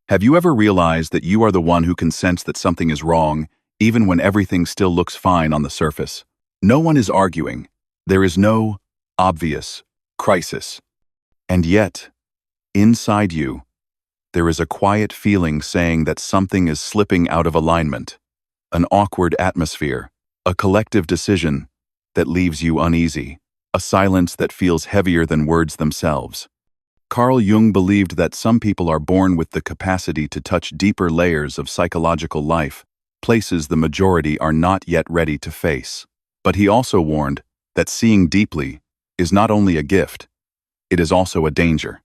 Have you ever realized that you are the one who can sense that something is wrong, even when everything still looks fine on the surface? No one is arguing. There is no obvious crisis. And yet, inside you, there is a quiet feeling saying that something is slipping out of alignment, an awkward atmosphere, a collective decision that leaves you uneasy, a silence that feels heavier than words themselves. Carl Jung believed that some people are born with the capacity to touch deeper layers of psychological life, places the majority are not yet ready to face. But he also warned that seeing deeply is not only a gift, it is also a danger.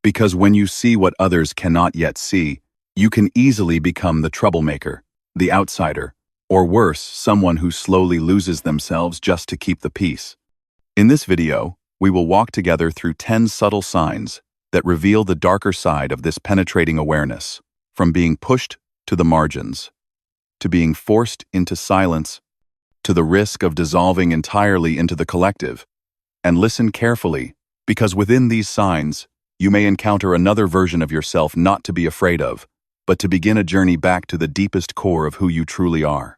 Because when you see what others cannot yet see, you can easily become the troublemaker, the outsider, or worse, someone who slowly loses themselves just to keep the peace. In this video, we will walk together through 10 subtle signs that reveal the darker side of this penetrating awareness, from being pushed to the margins, to being forced into silence, to the risk of dissolving entirely into the collective. And listen carefully, because within these signs, you may encounter another version of yourself not to be afraid of, but to begin a journey back to the deepest core of who you truly are.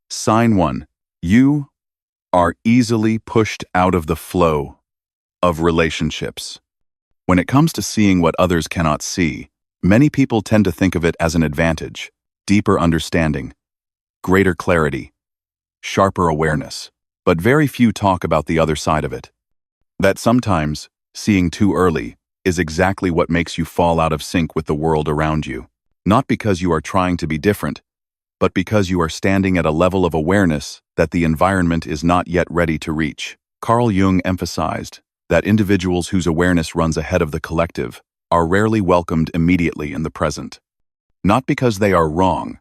Sign 1. You are easily pushed out of the flow of relationships. When it comes to seeing what others cannot see, many people tend to think of it as an advantage, deeper understanding, greater clarity, sharper awareness. But very few talk about the other side of it. That sometimes, seeing too early, is exactly what makes you fall out of sync with the world around you. Not because you are trying to be different, but because you are standing at a level of awareness that the environment is not yet ready to reach. Carl Jung emphasized that individuals whose awareness runs ahead of the collective are rarely welcomed immediately in the present. Not because they are wrong,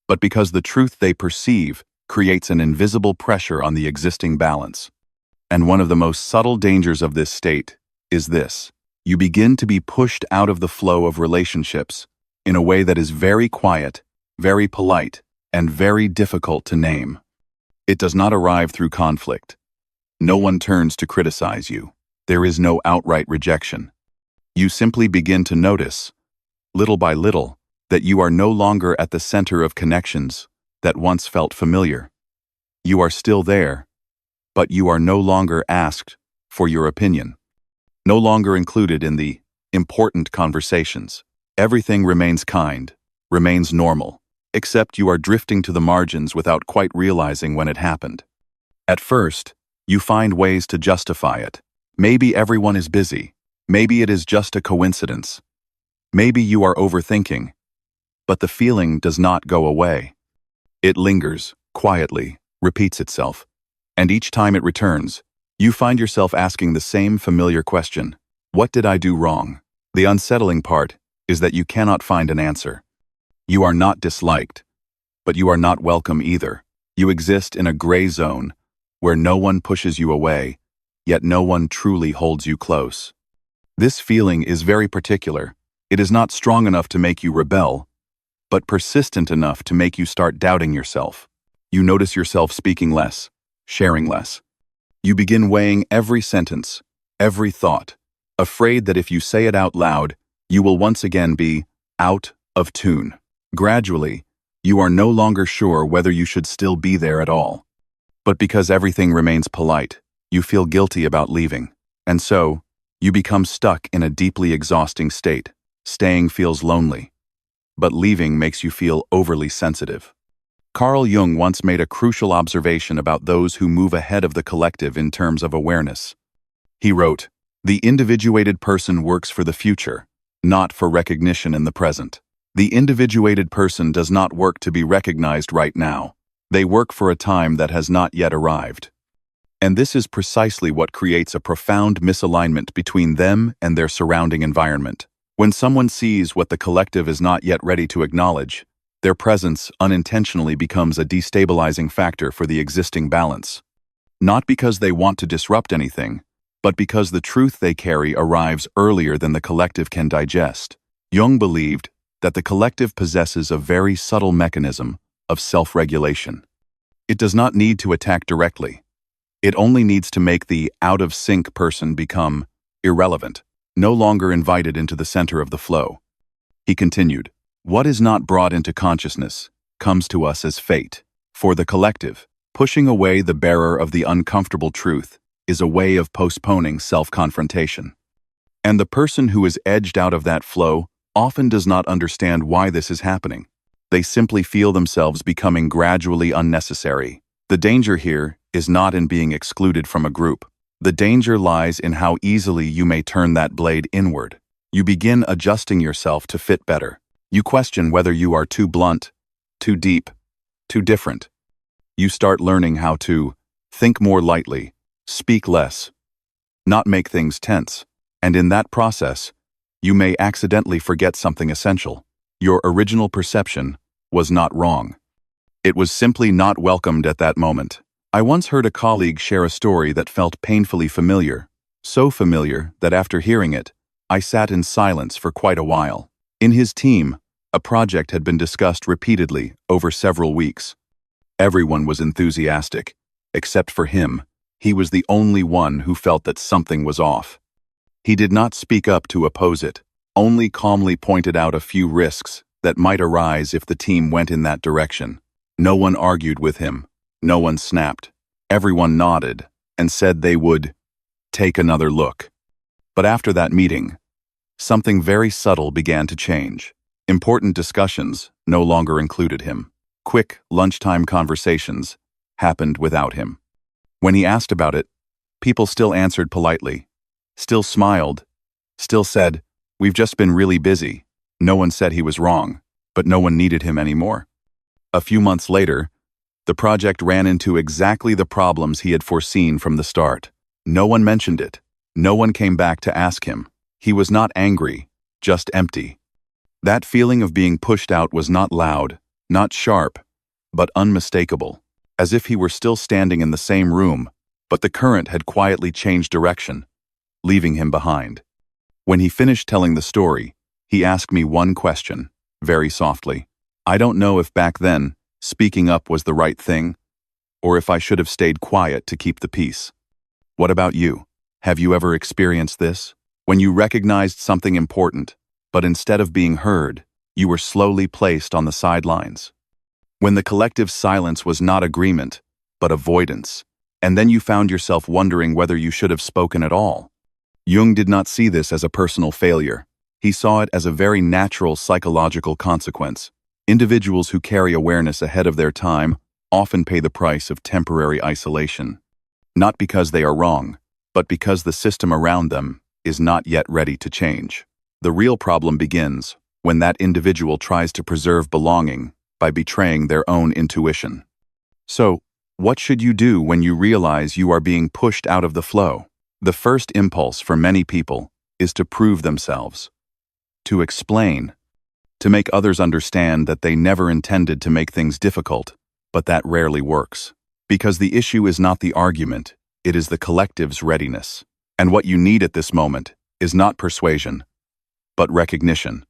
but because the truth they perceive creates an invisible pressure on the existing balance. And one of the most subtle dangers of this state is this: you begin to be pushed out of the flow of relationships in a way that is very quiet, very polite, and very difficult to name. It does not arrive through conflict. No one turns to criticize you. There is no outright rejection. You simply begin to notice, little by little, that you are no longer at the center of connections that once felt familiar. You are still there, but you are no longer asked for your opinion, no longer included in the important conversations. Everything remains kind, remains normal, except you are drifting to the margins without quite realizing when it happened. At first, you find ways to justify it. Maybe everyone is busy. Maybe it is just a coincidence. Maybe you are overthinking. But the feeling does not go away. It lingers, quietly, repeats itself. And each time it returns, you find yourself asking the same familiar question: what did I do wrong? The unsettling part is that you cannot find an answer. You are not disliked, but you are not welcome either. You exist in a gray zone where no one pushes you away, yet no one truly holds you close. This feeling is very particular. It is not strong enough to make you rebel, but persistent enough to make you start doubting yourself. You notice yourself speaking less, sharing less. You begin weighing every sentence, every thought, afraid that if you say it out loud, you will once again be out of tune. Gradually, you are no longer sure whether you should still be there at all. But because everything remains polite, you feel guilty about leaving. And so, you become stuck in a deeply exhausting state. Staying feels lonely, but leaving makes you feel overly sensitive. Carl Jung once made a crucial observation about those who move ahead of the collective in terms of awareness. He wrote, "The individuated person works for the future, not for recognition in the present. The individuated person does not work to be recognized right now. They work for a time that has not yet arrived." And this is precisely what creates a profound misalignment between them and their surrounding environment. When someone sees what the collective is not yet ready to acknowledge, their presence unintentionally becomes a destabilizing factor for the existing balance. Not because they want to disrupt anything, but because the truth they carry arrives earlier than the collective can digest. Jung believed that the collective possesses a very subtle mechanism of self-regulation. It does not need to attack directly. It only needs to make the out-of-sync person become irrelevant, no longer invited into the center of the flow. He continued, "What is not brought into consciousness comes to us as fate. For the collective, pushing away the bearer of the uncomfortable truth is a way of postponing self-confrontation. And the person who is edged out of that flow often does not understand why this is happening. They simply feel themselves becoming gradually unnecessary. The danger here is not in being excluded from a group. The danger lies in how easily you may turn that blade inward. You begin adjusting yourself to fit better. You question whether you are too blunt, too deep, too different. You start learning how to think more lightly, speak less, not make things tense. And in that process, you may accidentally forget something essential. Your original perception was not wrong. It was simply not welcomed at that moment. I once heard a colleague share a story that felt painfully familiar, so familiar that after hearing it, I sat in silence for quite a while. In his team, a project had been discussed repeatedly over several weeks. Everyone was enthusiastic, except for him. He was the only one who felt that something was off. He did not speak up to oppose it, only calmly pointed out a few risks that might arise if the team went in that direction. No one argued with him. No one snapped. Everyone nodded and said they would take another look. But after that meeting, something very subtle began to change. Important discussions no longer included him. Quick lunchtime conversations happened without him. When he asked about it, people still answered politely, still smiled, still said, "We've just been really busy." No one said he was wrong, but no one needed him anymore. A few months later, the project ran into exactly the problems he had foreseen from the start. No one mentioned it. No one came back to ask him. He was not angry, just empty. That feeling of being pushed out was not loud, not sharp, but unmistakable, as if he were still standing in the same room, but the current had quietly changed direction, leaving him behind. When he finished telling the story, he asked me one question, very softly. I don't know if back then, speaking up was the right thing, or if I should have stayed quiet to keep the peace. What about you? Have you ever experienced this? When you recognized something important, but instead of being heard, you were slowly placed on the sidelines. When the collective silence was not agreement, but avoidance, and then you found yourself wondering whether you should have spoken at all. Jung did not see this as a personal failure. He saw it as a very natural psychological consequence. Individuals who carry awareness ahead of their time often pay the price of temporary isolation. Not because they are wrong, but because the system around them is not yet ready to change. The real problem begins when that individual tries to preserve belonging by betraying their own intuition. So, what should you do when you realize you are being pushed out of the flow? The first impulse for many people is to prove themselves, to explain, to make others understand that they never intended to make things difficult, but that rarely works. Because the issue is not the argument, it is the collective's readiness. And what you need at this moment is not persuasion, but recognition.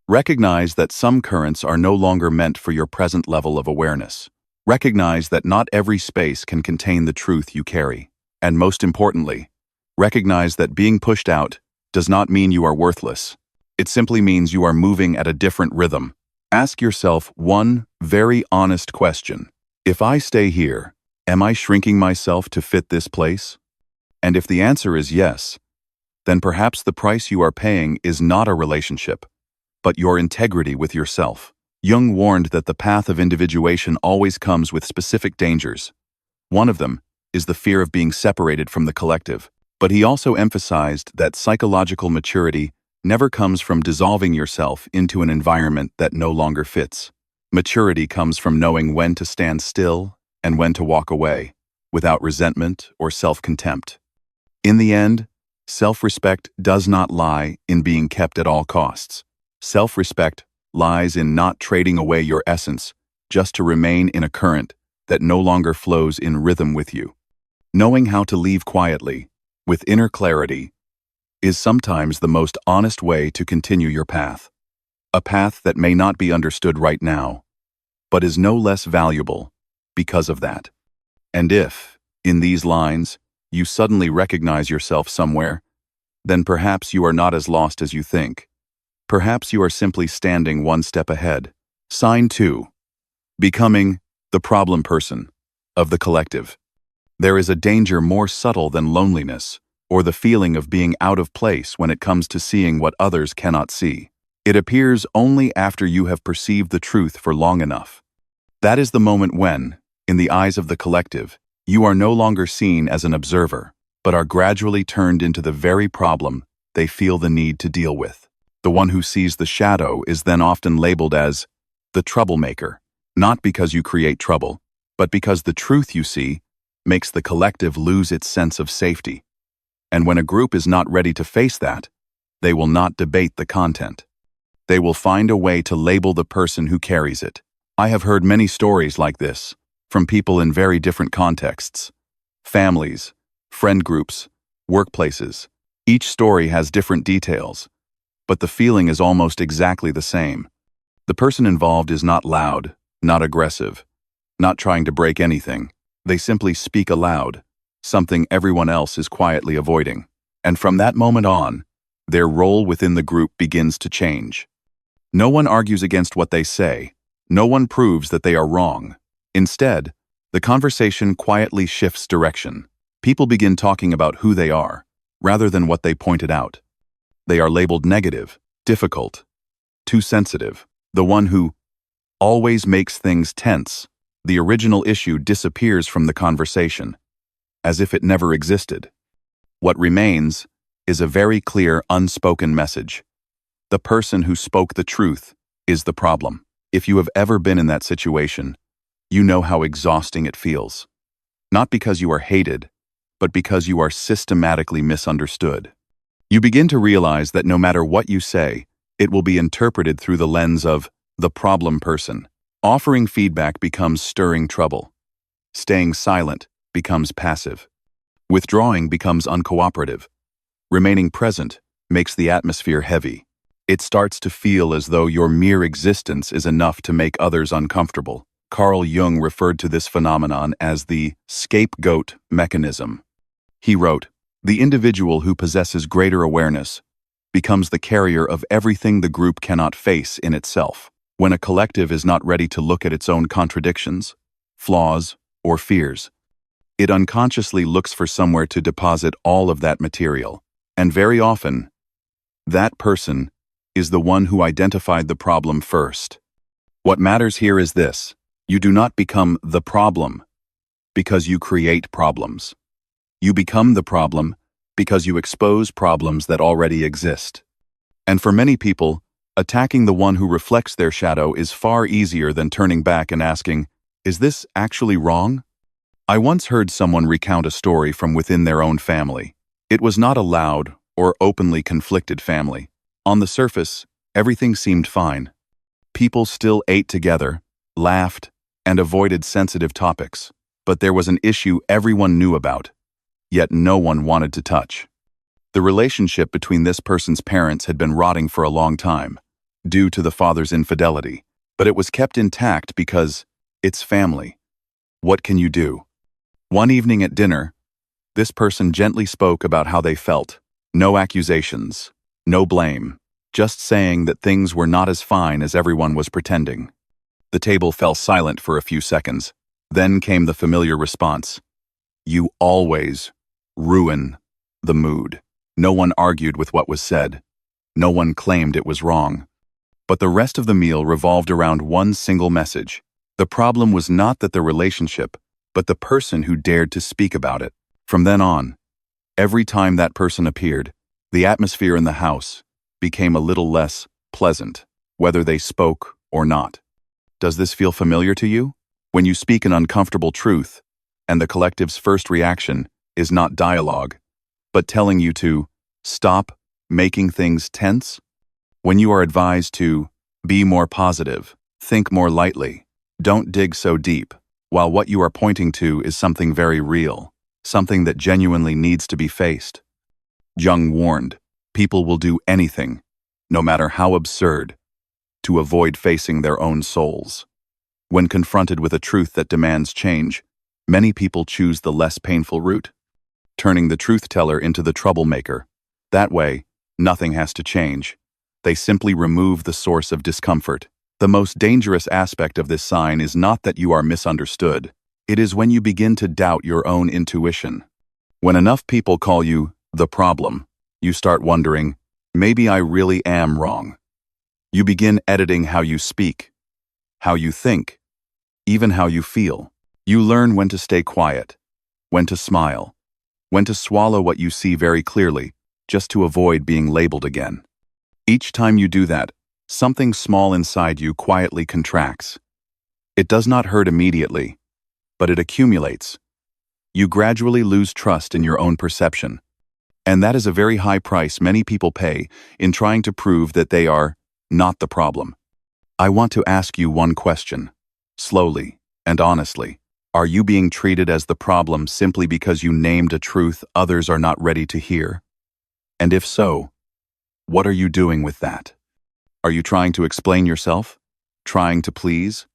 Recognize that some currents are no longer meant for your present level of awareness. Recognize that not every space can contain the truth you carry. And most importantly, recognize that being pushed out does not mean you are worthless. It simply means you are moving at a different rhythm. Ask yourself one very honest question. If I stay here, am I shrinking myself to fit this place? And if the answer is yes, then perhaps the price you are paying is not a relationship, but your integrity with yourself. Jung warned that the path of individuation always comes with specific dangers. One of them is the fear of being separated from the collective. But he also emphasized that psychological maturity never comes from dissolving yourself into an environment that no longer fits. Maturity comes from knowing when to stand still and when to walk away, without resentment or self-contempt. In the end, self-respect does not lie in being kept at all costs. Self-respect lies in not trading away your essence just to remain in a current that no longer flows in rhythm with you. Knowing how to leave quietly, with inner clarity, is sometimes the most honest way to continue your path. A path that may not be understood right now, but is no less valuable because of that. And if, in these lines, you suddenly recognize yourself somewhere, then perhaps you are not as lost as you think. Perhaps you are simply standing one step ahead. Sign 2. Becoming the problem person of the collective. There is a danger more subtle than loneliness, or the feeling of being out of place when it comes to seeing what others cannot see. It appears only after you have perceived the truth for long enough. That is the moment when, in the eyes of the collective, you are no longer seen as an observer, but are gradually turned into the very problem they feel the need to deal with. The one who sees the shadow is then often labeled as the troublemaker, not because you create trouble, but because the truth you see makes the collective lose its sense of safety. And when a group is not ready to face that, they will not debate the content. They will find a way to label the person who carries it. I have heard many stories like this, from people in very different contexts. Families, friend groups, workplaces. Each story has different details, but the feeling is almost exactly the same. The person involved is not loud, not aggressive, not trying to break anything. They simply speak aloud, something everyone else is quietly avoiding. And from that moment on, their role within the group begins to change. No one argues against what they say. No one proves that they are wrong. Instead, the conversation quietly shifts direction. People begin talking about who they are, rather than what they pointed out. They are labeled negative, difficult, too sensitive, the one who always makes things tense. The original issue disappears from the conversation, as if it never existed. What remains is a very clear, unspoken message. The person who spoke the truth is the problem. If you have ever been in that situation, you know how exhausting it feels. Not because you are hated, but because you are systematically misunderstood. You begin to realize that no matter what you say, it will be interpreted through the lens of the problem person. Offering feedback becomes stirring trouble. Staying silent becomes passive. Withdrawing becomes uncooperative. Remaining present makes the atmosphere heavy. It starts to feel as though your mere existence is enough to make others uncomfortable. Carl Jung referred to this phenomenon as the scapegoat mechanism. He wrote, "The individual who possesses greater awareness becomes the carrier of everything the group cannot face in itself. When a collective is not ready to look at its own contradictions, flaws, or fears, it unconsciously looks for somewhere to deposit all of that material. And very often, that person is the one who identified the problem first. What matters here is this: you do not become the problem because you create problems. You become the problem because you expose problems that already exist. And for many people, attacking the one who reflects their shadow is far easier than turning back and asking, is this actually wrong? I once heard someone recount a story from within their own family. It was not a loud or openly conflicted family. On the surface, everything seemed fine. People still ate together, laughed, and avoided sensitive topics. But there was an issue everyone knew about, yet no one wanted to touch. The relationship between this person's parents had been rotting for a long time, due to the father's infidelity, but it was kept intact because it's family. What can you do? One evening at dinner, this person gently spoke about how they felt. No accusations, no blame, just saying that things were not as fine as everyone was pretending. The table fell silent for a few seconds. Then came the familiar response: "You always ruin the mood." No one argued with what was said. No one claimed it was wrong. But the rest of the meal revolved around one single message. The problem was not that the relationship, but the person who dared to speak about it. From then on, every time that person appeared, the atmosphere in the house became a little less pleasant, whether they spoke or not. Does this feel familiar to you? When you speak an uncomfortable truth, and the collective's first reaction is not dialogue, but telling you to stop making things tense? When you are advised to be more positive, think more lightly, don't dig so deep, while what you are pointing to is something very real, something that genuinely needs to be faced. Jung warned, people will do anything, no matter how absurd, to avoid facing their own souls. When confronted with a truth that demands change, many people choose the less painful route, turning the truth teller into the troublemaker. That way, nothing has to change. They simply remove the source of discomfort. The most dangerous aspect of this sign is not that you are misunderstood. It is when you begin to doubt your own intuition. When enough people call you the problem, you start wondering, maybe I really am wrong. You begin editing how you speak, how you think, even how you feel. You learn when to stay quiet, when to smile, when to swallow what you see very clearly, just to avoid being labeled again. Each time you do that, something small inside you quietly contracts. It does not hurt immediately, but it accumulates. You gradually lose trust in your own perception. And that is a very high price many people pay in trying to prove that they are not the problem. I want to ask you one question, slowly and honestly. Are you being treated as the problem simply because you named a truth others are not ready to hear? And if so, what are you doing with that? Are you trying to explain yourself? Trying to please?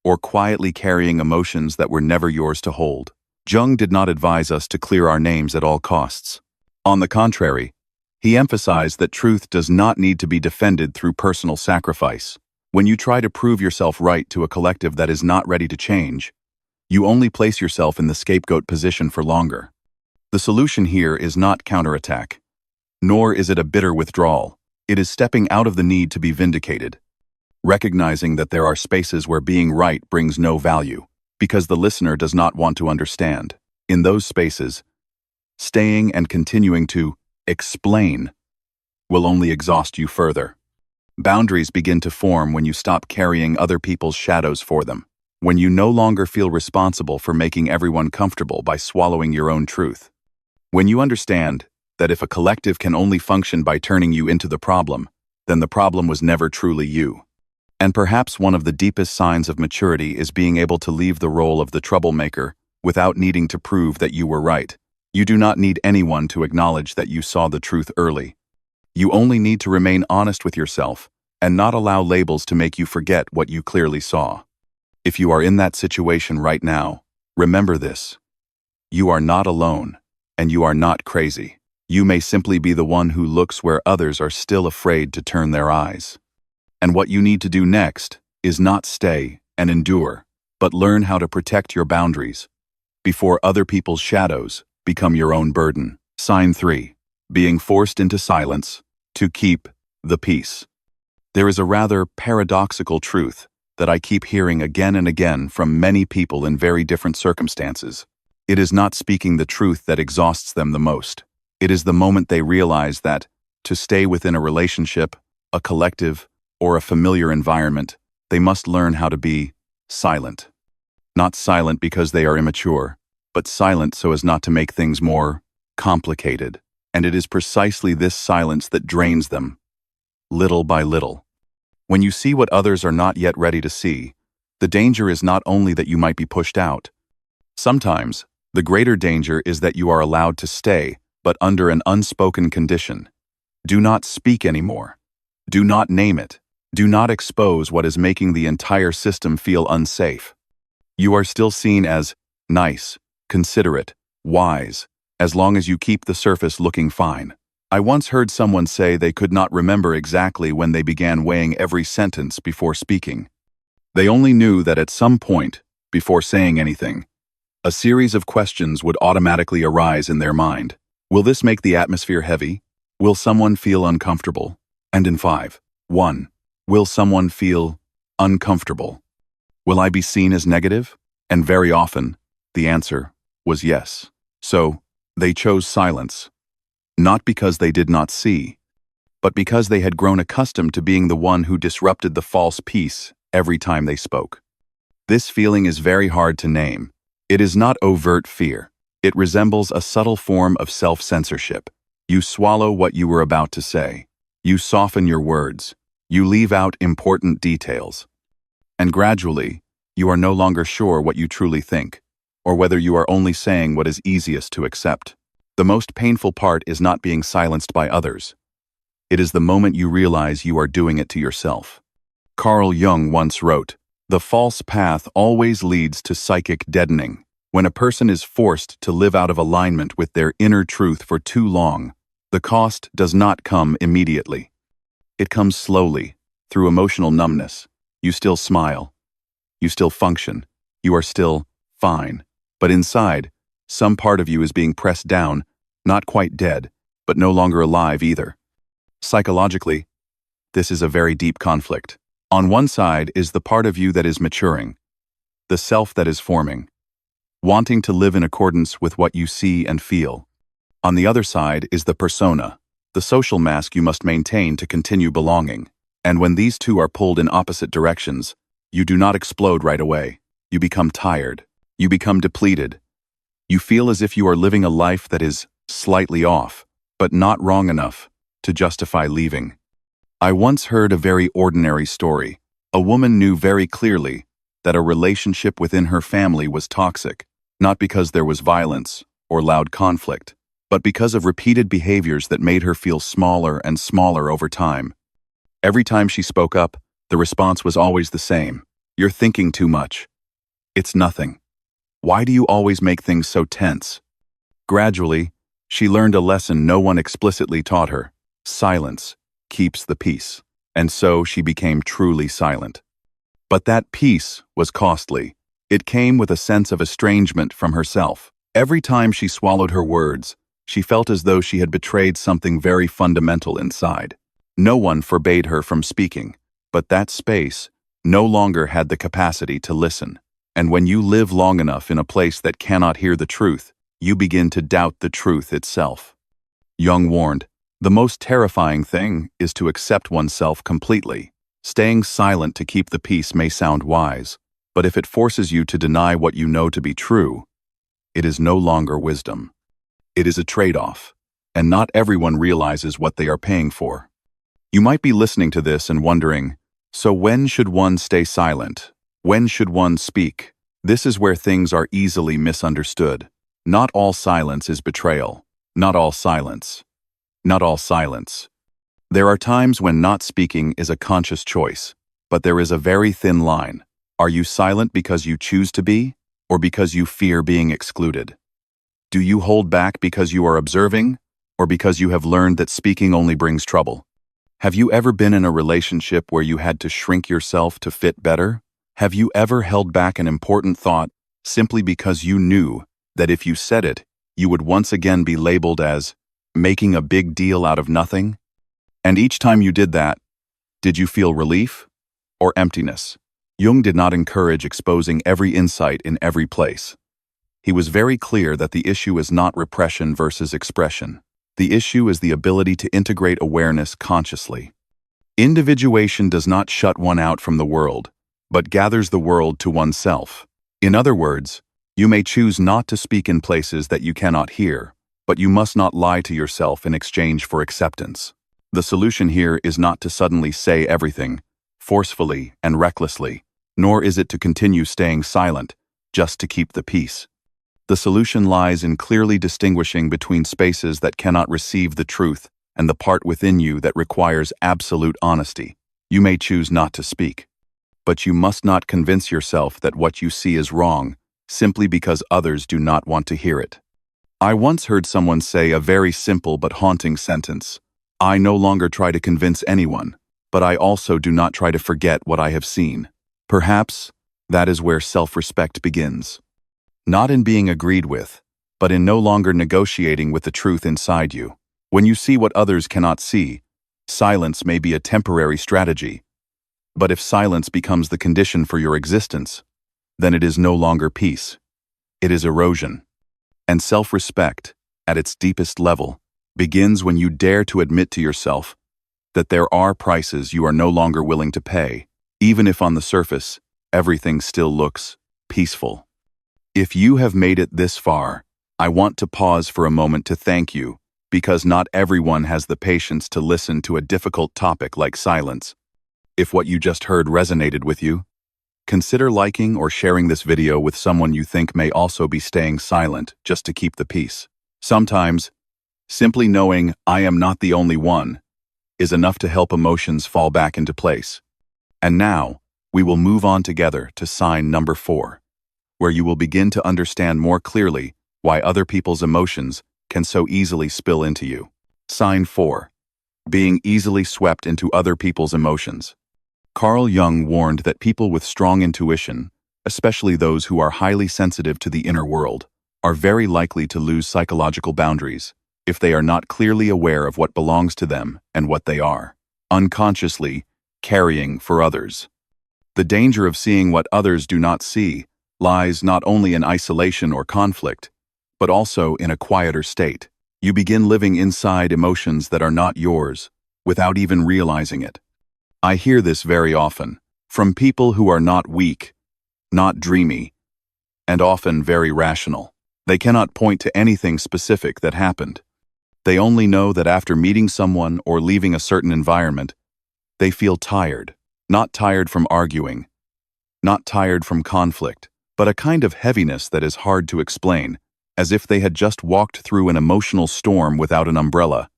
Or quietly carrying emotions that were never yours to hold? Jung did not advise us to clear our names at all costs. On the contrary, he emphasized that truth does not need to be defended through personal sacrifice. When you try to prove yourself right to a collective that is not ready to change, you only place yourself in the scapegoat position for longer. The solution here is not counterattack, nor is it a bitter withdrawal. It is stepping out of the need to be vindicated, recognizing that there are spaces where being right brings no value, because the listener does not want to understand. In those spaces, staying and continuing to explain will only exhaust you further. Boundaries begin to form when you stop carrying other people's shadows for them, when you no longer feel responsible for making everyone comfortable by swallowing your own truth. When you understand that if a collective can only function by turning you into the problem, then the problem was never truly you. And perhaps one of the deepest signs of maturity is being able to leave the role of the troublemaker without needing to prove that you were right. You do not need anyone to acknowledge that you saw the truth early. You only need to remain honest with yourself and not allow labels to make you forget what you clearly saw. If you are in that situation right now, remember this. You are not alone, and you are not crazy. You may simply be the one who looks where others are still afraid to turn their eyes. And what you need to do next is not stay and endure, but learn how to protect your boundaries before other people's shadows become your own burden. Sign 3. Being forced into silence to keep the peace. There is a rather paradoxical truth that I keep hearing again and again from many people in very different circumstances. It is not speaking the truth that exhausts them the most. It is the moment they realize that, to stay within a relationship, a collective, or a familiar environment, they must learn how to be silent. Not silent because they are immature, but silent so as not to make things more complicated. And it is precisely this silence that drains them, little by little. When you see what others are not yet ready to see, the danger is not only that you might be pushed out. Sometimes, the greater danger is that you are allowed to stay, but under an unspoken condition. Do not speak anymore. Do not name it. Do not expose what is making the entire system feel unsafe. You are still seen as nice, considerate, wise, as long as you keep the surface looking fine. I once heard someone say they could not remember exactly when they began weighing every sentence before speaking. They only knew that at some point, before saying anything, a series of questions would automatically arise in their mind. Will this make the atmosphere heavy? Will someone feel uncomfortable? And in 5, 1. Will someone feel uncomfortable? Will I be seen as negative? And very often, the answer was yes. So, they chose silence. Not because they did not see, but because they had grown accustomed to being the one who disrupted the false peace every time they spoke. This feeling is very hard to name. It is not overt fear. It resembles a subtle form of self-censorship. You swallow what you were about to say. You soften your words. You leave out important details. And gradually, you are no longer sure what you truly think, or whether you are only saying what is easiest to accept. The most painful part is not being silenced by others. It is the moment you realize you are doing it to yourself. Carl Jung once wrote, "The false path always leads to psychic deadening. When a person is forced to live out of alignment with their inner truth for too long, the cost does not come immediately. It comes slowly, through emotional numbness. You still smile. You still function. You are still fine. But inside, some part of you is being pressed down, not quite dead, but no longer alive either. Psychologically, this is a very deep conflict. On one side is the part of you that is maturing, the self that is forming, wanting to live in accordance with what you see and feel. On the other side is the persona, the social mask you must maintain to continue belonging. And when these two are pulled in opposite directions, you do not explode right away. You become tired. You become depleted. You feel as if you are living a life that is slightly off, but not wrong enough to justify leaving. I once heard a very ordinary story. A woman knew very clearly that a relationship within her family was toxic, not because there was violence or loud conflict, but because of repeated behaviors that made her feel smaller and smaller over time. Every time she spoke up, the response was always the same. You're thinking too much. It's nothing. Why do you always make things so tense? Gradually, she learned a lesson no one explicitly taught her. Silence keeps the peace. And so she became truly silent. But that peace was costly. It came with a sense of estrangement from herself. Every time she swallowed her words, she felt as though she had betrayed something very fundamental inside. No one forbade her from speaking, but that space no longer had the capacity to listen. And when you live long enough in a place that cannot hear the truth, you begin to doubt the truth itself. Jung warned, the most terrifying thing is to accept oneself completely. Staying silent to keep the peace may sound wise, but if it forces you to deny what you know to be true, it is no longer wisdom. It is a trade-off, and not everyone realizes what they are paying for. You might be listening to this and wondering, so when should one stay silent? When should one speak? This is where things are easily misunderstood. Not all silence is betrayal. Not all silence. Not all silence. There are times when not speaking is a conscious choice, but there is a very thin line. Are you silent because you choose to be, or because you fear being excluded? Do you hold back because you are observing, or because you have learned that speaking only brings trouble? Have you ever been in a relationship where you had to shrink yourself to fit better? Have you ever held back an important thought simply because you knew that if you said it, you would once again be labeled as making a big deal out of nothing? And each time you did that, did you feel relief or emptiness? Jung did not encourage exposing every insight in every place. He was very clear that the issue is not repression versus expression. The issue is the ability to integrate awareness consciously. Individuation does not shut one out from the world, but gathers the world to oneself. In other words, you may choose not to speak in places that you cannot hear, but you must not lie to yourself in exchange for acceptance. The solution here is not to suddenly say everything, forcefully and recklessly, nor is it to continue staying silent, just to keep the peace. The solution lies in clearly distinguishing between spaces that cannot receive the truth and the part within you that requires absolute honesty. You may choose not to speak, but you must not convince yourself that what you see is wrong simply because others do not want to hear it. I once heard someone say a very simple but haunting sentence. I no longer try to convince anyone, but I also do not try to forget what I have seen. Perhaps that is where self-respect begins. Not in being agreed with, but in no longer negotiating with the truth inside you. When you see what others cannot see, silence may be a temporary strategy. But if silence becomes the condition for your existence, then it is no longer peace. It is erosion. And self-respect, at its deepest level, begins when you dare to admit to yourself that there are prices you are no longer willing to pay, even if on the surface, everything still looks peaceful. If you have made it this far, I want to pause for a moment to thank you, because not everyone has the patience to listen to a difficult topic like silence. If what you just heard resonated with you, consider liking or sharing this video with someone you think may also be staying silent just to keep the peace. Sometimes, simply knowing I am not the only one is enough to help emotions fall back into place. And now, we will move on together to sign number 4. Where you will begin to understand more clearly why other people's emotions can so easily spill into you. Sign 4. being easily swept into other people's emotions. Carl Jung warned that people with strong intuition, especially those who are highly sensitive to the inner world, are very likely to lose psychological boundaries if they are not clearly aware of what belongs to them and what they are unconsciously carrying for others. The danger of seeing what others do not see lies not only in isolation or conflict, but also in a quieter state. You begin living inside emotions that are not yours, without even realizing it. I hear this very often, from people who are not weak, not dreamy, and often very rational. They cannot point to anything specific that happened. They only know that after meeting someone or leaving a certain environment, they feel tired. Not tired from arguing, not tired from conflict, but a kind of heaviness that is hard to explain, as if they had just walked through an emotional storm without an umbrella.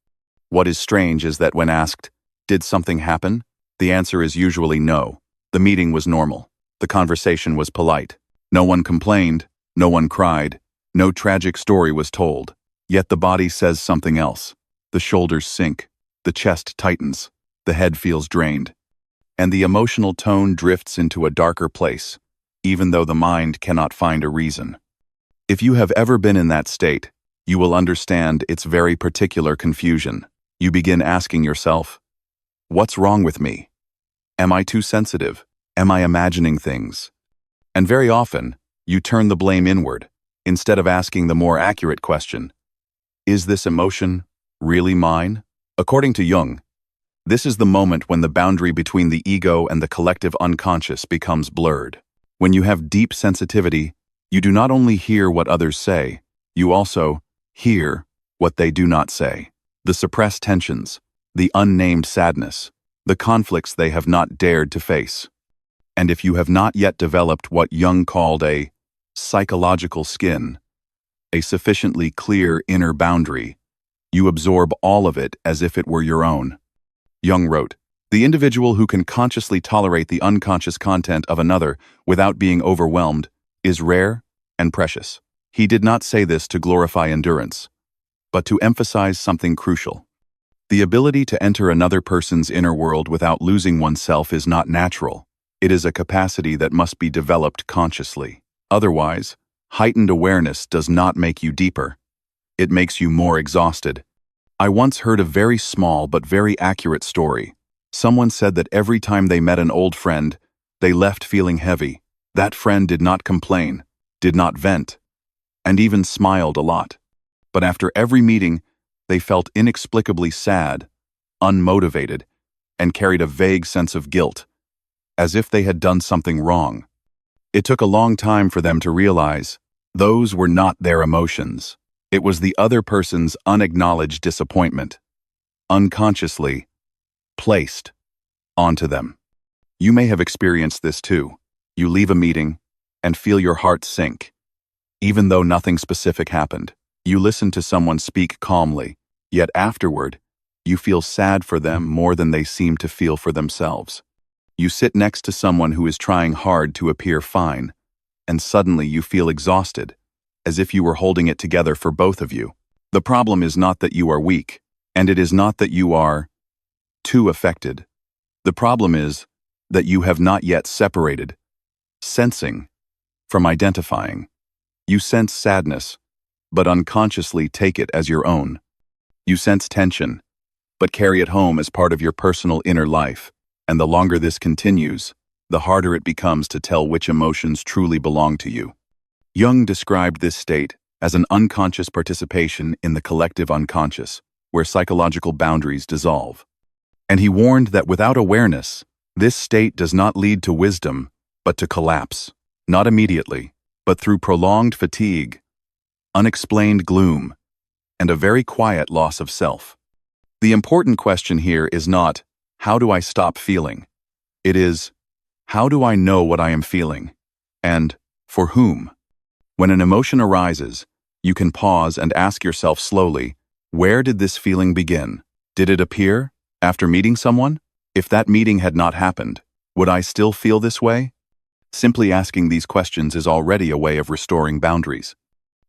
What is strange is that when asked, "Did something happen?" the answer is usually no. The meeting was normal. The conversation was polite. No one complained, no one cried, no tragic story was told. Yet the body says something else. The shoulders sink, the chest tightens, the head feels drained, and the emotional tone drifts into a darker place, even though the mind cannot find a reason. If you have ever been in that state, you will understand its very particular confusion. You begin asking yourself, what's wrong with me? Am I too sensitive? Am I imagining things? And very often, you turn the blame inward, instead of asking the more accurate question, is this emotion really mine? According to Jung, this is the moment when the boundary between the ego and the collective unconscious becomes blurred. When you have deep sensitivity, you do not only hear what others say, you also hear what they do not say. The suppressed tensions, the unnamed sadness, the conflicts they have not dared to face. And if you have not yet developed what Jung called a psychological skin, a sufficiently clear inner boundary, you absorb all of it as if it were your own. Jung wrote, "The individual who can consciously tolerate the unconscious content of another without being overwhelmed is rare and precious." He did not say this to glorify endurance, but to emphasize something crucial. The ability to enter another person's inner world without losing oneself is not natural. It is a capacity that must be developed consciously. Otherwise, heightened awareness does not make you deeper. It makes you more exhausted. I once heard a very small but very accurate story. Someone said that every time they met an old friend, they left feeling heavy. That friend did not complain, did not vent, and even smiled a lot. But after every meeting, they felt inexplicably sad, unmotivated, and carried a vague sense of guilt, as if they had done something wrong. It took a long time for them to realize those were not their emotions. It was the other person's unacknowledged disappointment, unconsciously placed onto them. You may have experienced this too. You leave a meeting and feel your heart sink, even though nothing specific happened. You listen to someone speak calmly, yet afterward, you feel sad for them more than they seem to feel for themselves. You sit next to someone who is trying hard to appear fine, and suddenly you feel exhausted, as if you were holding it together for both of you. The problem is not that you are weak, and it is not that you are too affected. The problem is that you have not yet separated sensing from identifying. You sense sadness, but unconsciously take it as your own. You sense tension, but carry it home as part of your personal inner life. And the longer this continues, the harder it becomes to tell which emotions truly belong to you. Jung described this state as an unconscious participation in the collective unconscious, where psychological boundaries dissolve. And he warned that without awareness, this state does not lead to wisdom, but to collapse, not immediately, but through prolonged fatigue, unexplained gloom, and a very quiet loss of self. The important question here is not, how do I stop feeling? It is, how do I know what I am feeling? And for whom? When an emotion arises, you can pause and ask yourself slowly, where did this feeling begin? Did it appear after meeting someone? If that meeting had not happened, would I still feel this way? Simply asking these questions is already a way of restoring boundaries.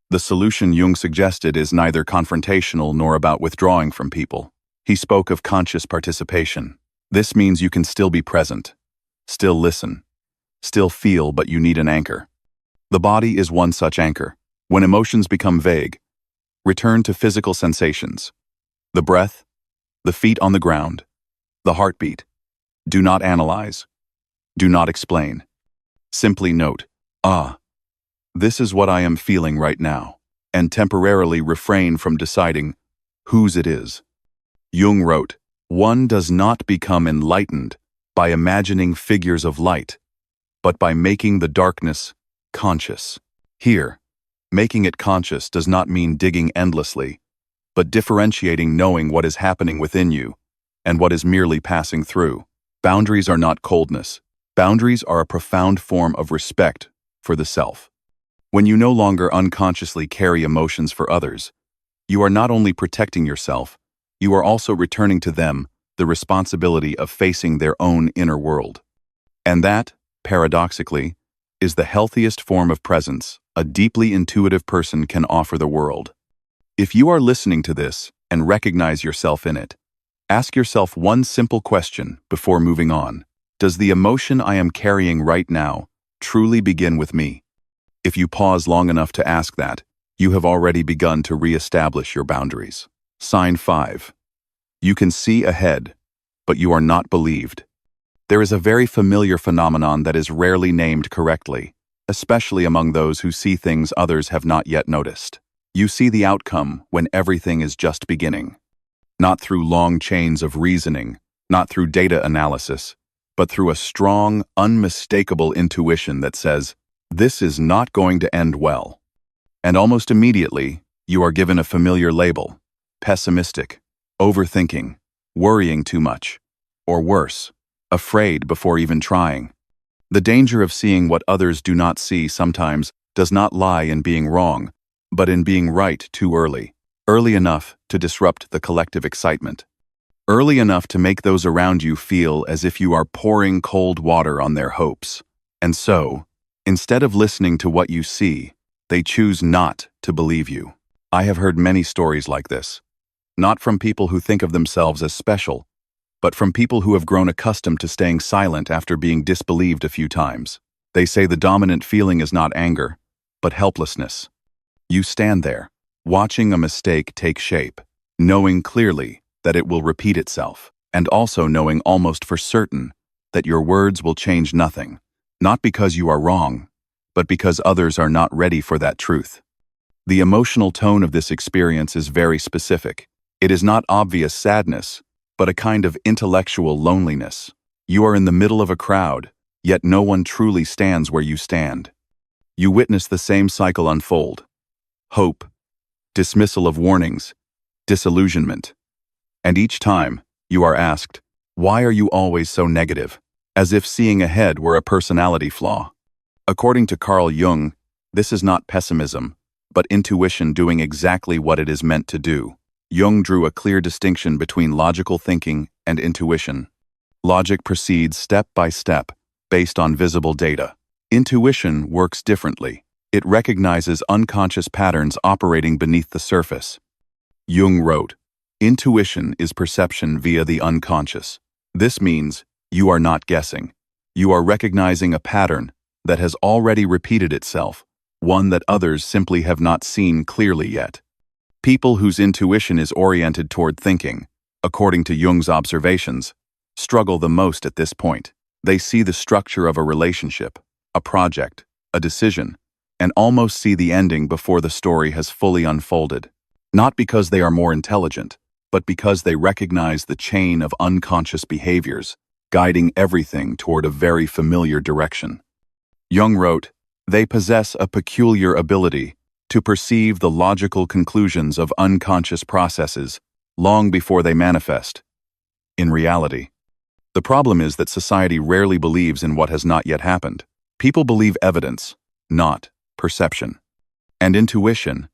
The solution Jung suggested is neither confrontational nor about withdrawing from people. He spoke of conscious participation. This means you can still be present, still listen, still feel, but you need an anchor. The body is one such anchor. When emotions become vague, return to physical sensations. The breath, the feet on the ground, the heartbeat. Do not analyze. Do not explain. Simply note, this is what I am feeling right now, and temporarily refrain from deciding whose it is. Jung wrote, "One does not become enlightened by imagining figures of light, but by making the darkness conscious." Here, making it conscious does not mean digging endlessly, but differentiating, knowing what is happening within you and what is merely passing through. Boundaries are not coldness. Boundaries are a profound form of respect for the self. When you no longer unconsciously carry emotions for others, you are not only protecting yourself, you are also returning to them the responsibility of facing their own inner world. And that, paradoxically, is the healthiest form of presence a deeply intuitive person can offer the world. If you are listening to this and recognize yourself in it, ask yourself one simple question before moving on. Does the emotion I am carrying right now truly begin with me? If you pause long enough to ask that, you have already begun to re-establish your boundaries. Sign 5. You can see ahead, but you are not believed. There is a very familiar phenomenon that is rarely named correctly, especially among those who see things others have not yet noticed. You see the outcome when everything is just beginning. Not through long chains of reasoning, not through data analysis, but through a strong, unmistakable intuition that says, "This is not going to end well." And almost immediately, you are given a familiar label: pessimistic, overthinking, worrying too much, or worse, afraid before even trying. The danger of seeing what others do not see sometimes does not lie in being wrong, but in being right too early, early enough to disrupt the collective excitement, early enough to make those around you feel as if you are pouring cold water on their hopes. And so, instead of listening to what you see, they choose not to believe you. I have heard many stories like this, not from people who think of themselves as special, but from people who have grown accustomed to staying silent after being disbelieved a few times. They say the dominant feeling is not anger, but helplessness. You stand there, watching a mistake take shape, knowing clearly that it will repeat itself, and also knowing almost for certain that your words will change nothing, not because you are wrong, but because others are not ready for that truth. The emotional tone of this experience is very specific. It is not obvious sadness, but a kind of intellectual loneliness. You are in the middle of a crowd, yet no one truly stands where you stand. You witness the same cycle unfold: hope, dismissal of warnings, disillusionment. And each time, you are asked, "Why are you always so negative?" As if seeing ahead were a personality flaw. According to Carl Jung, this is not pessimism, but intuition doing exactly what it is meant to do. Jung drew a clear distinction between logical thinking and intuition. Logic proceeds step by step, based on visible data. Intuition works differently. It recognizes unconscious patterns operating beneath the surface. Jung wrote, "Intuition is perception via the unconscious." This means you are not guessing. You are recognizing a pattern that has already repeated itself, one that others simply have not seen clearly yet. People whose intuition is oriented toward thinking, according to Jung's observations, struggle the most at this point. They see the structure of a relationship, a project, a decision, and almost see the ending before the story has fully unfolded. Not because they are more intelligent, but because they recognize the chain of unconscious behaviors, guiding everything toward a very familiar direction. Jung wrote, "They possess a peculiar ability to perceive the logical conclusions of unconscious processes long before they manifest in reality." The problem is that society rarely believes in what has not yet happened. People believe evidence, not perception. And intuition,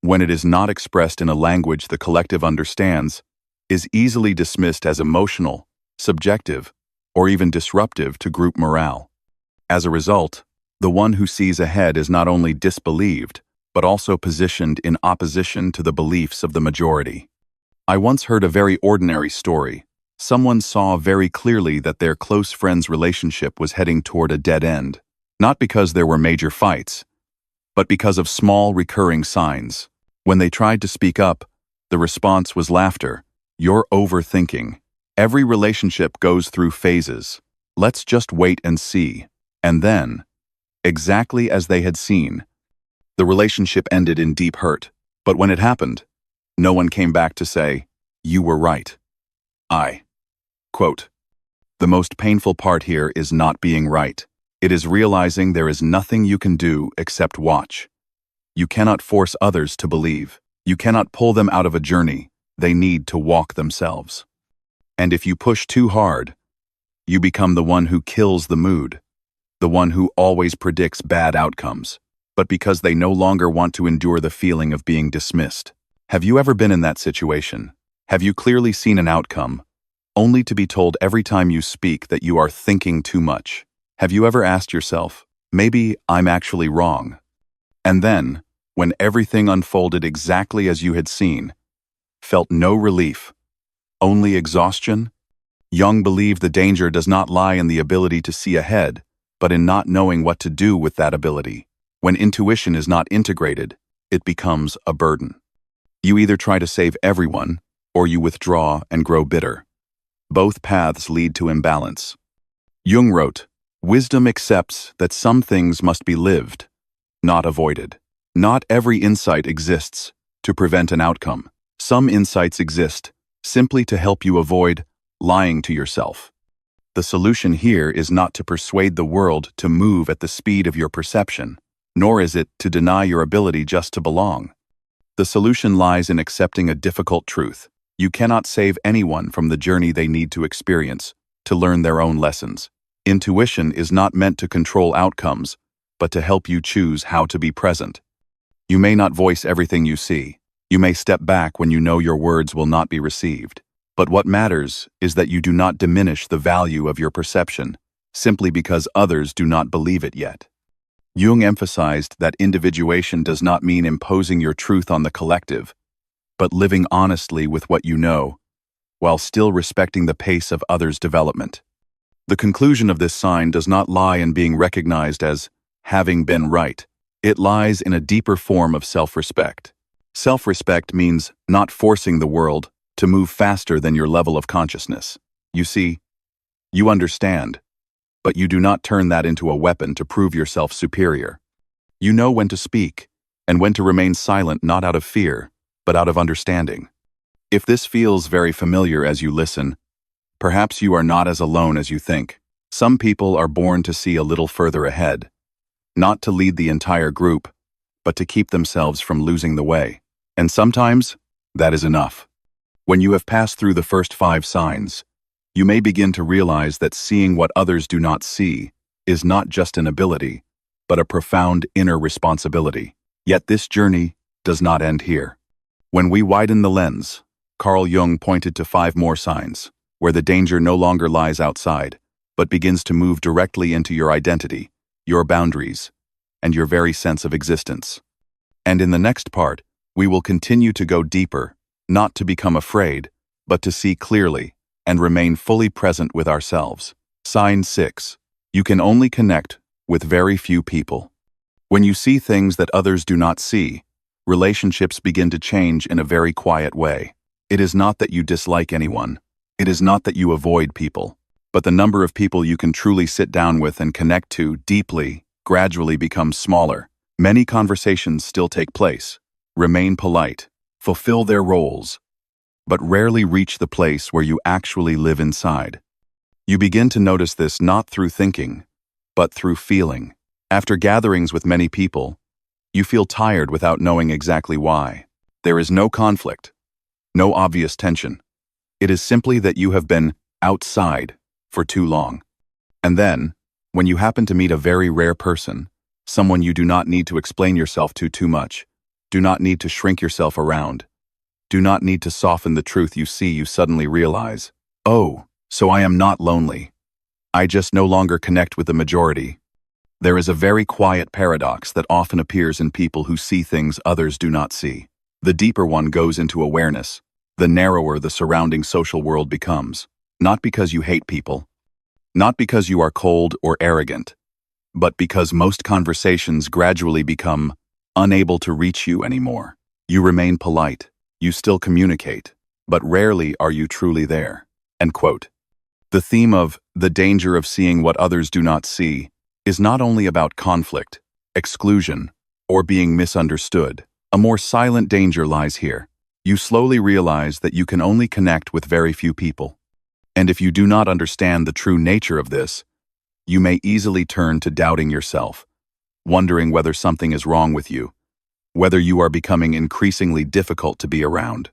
when it is not expressed in a language the collective understands, is easily dismissed as emotional, subjective, or even disruptive to group morale. As a result, the one who sees ahead is not only disbelieved, but also positioned in opposition to the beliefs of the majority. I once heard a very ordinary story. Someone saw very clearly that their close friend's relationship was heading toward a dead end, not because there were major fights, but because of small recurring signs. When they tried to speak up, the response was laughter. You're overthinking. Every relationship goes through phases. Let's just wait and see. And then, exactly as they had seen, the relationship ended in deep hurt. But when it happened, no one came back to say, "You were right." Quote, "The most painful part here is not being right. It is realizing there is nothing you can do except watch. You cannot force others to believe. You cannot pull them out of a journey. They need to walk themselves. And if you push too hard, you become the one who kills the mood, the one who always predicts bad outcomes, but because they no longer want to endure the feeling of being dismissed." Have you ever been in that situation? Have you clearly seen an outcome, only to be told every time you speak that you are thinking too much? Have you ever asked yourself, maybe I'm actually wrong? And then, when everything unfolded exactly as you had seen, felt no relief, only exhaustion? Jung believed the danger does not lie in the ability to see ahead, but in not knowing what to do with that ability. When intuition is not integrated, it becomes a burden. You either try to save everyone, or you withdraw and grow bitter. Both paths lead to imbalance. Jung wrote, "Wisdom accepts that some things must be lived, not avoided. Not every insight exists to prevent an outcome. Some insights exist simply to help you avoid lying to yourself. The solution here is not to persuade the world to move at the speed of your perception, nor is it to deny your ability just to belong. The solution lies in accepting a difficult truth. You cannot save anyone from the journey they need to experience, to learn their own lessons. Intuition is not meant to control outcomes, but to help you choose how to be present. You may not voice everything you see. You may step back when you know your words will not be received. But what matters is that you do not diminish the value of your perception, simply because others do not believe it yet." Jung emphasized that individuation does not mean imposing your truth on the collective, but living honestly with what you know, while still respecting the pace of others' development. The conclusion of this sign does not lie in being recognized as having been right. It lies in a deeper form of self-respect. Self-respect means not forcing the world to move faster than your level of consciousness. You see, you understand, but you do not turn that into a weapon to prove yourself superior. You know when to speak, and when to remain silent not out of fear, but out of understanding. If this feels very familiar as you listen, perhaps you are not as alone as you think. Some people are born to see a little further ahead, not to lead the entire group, but to keep themselves from losing the way. And sometimes, that is enough. When you have passed through the first 5 signs, you may begin to realize that seeing what others do not see is not just an ability, but a profound inner responsibility. Yet this journey does not end here. When we widen the lens, Carl Jung pointed to 5 more signs, where the danger no longer lies outside, but begins to move directly into your identity, your boundaries, and your very sense of existence. And in the next part, we will continue to go deeper, not to become afraid, but to see clearly and remain fully present with ourselves. Sign 6. You can only connect with very few people. When you see things that others do not see, relationships begin to change in a very quiet way. It is not that you dislike anyone. It is not that you avoid people. But the number of people you can truly sit down with and connect to deeply gradually becomes smaller. Many conversations still take place, remain polite, fulfill their roles, but rarely reach the place where you actually live inside. You begin to notice this not through thinking, but through feeling. After gatherings with many people, you feel tired without knowing exactly why. There is no conflict, no obvious tension. It is simply that you have been outside for too long. And then, when you happen to meet a very rare person, someone you do not need to explain yourself to too much, do not need to shrink yourself around, do not need to soften the truth you see, you suddenly realize, oh, so I am not lonely. I just no longer connect with the majority. There is a very quiet paradox that often appears in people who see things others do not see. The deeper one goes into awareness. the narrower the surrounding social world becomes, not because you hate people, not because you are cold or arrogant, but because most conversations gradually become unable to reach you anymore. You remain polite, you still communicate, but rarely are you truly there. End quote. The theme of the danger of seeing what others do not see is not only about conflict, exclusion, or being misunderstood. A more silent danger lies here. You slowly realize that you can only connect with very few people. And if you do not understand the true nature of this, you may easily turn to doubting yourself, wondering whether something is wrong with you, whether you are becoming increasingly difficult to be around.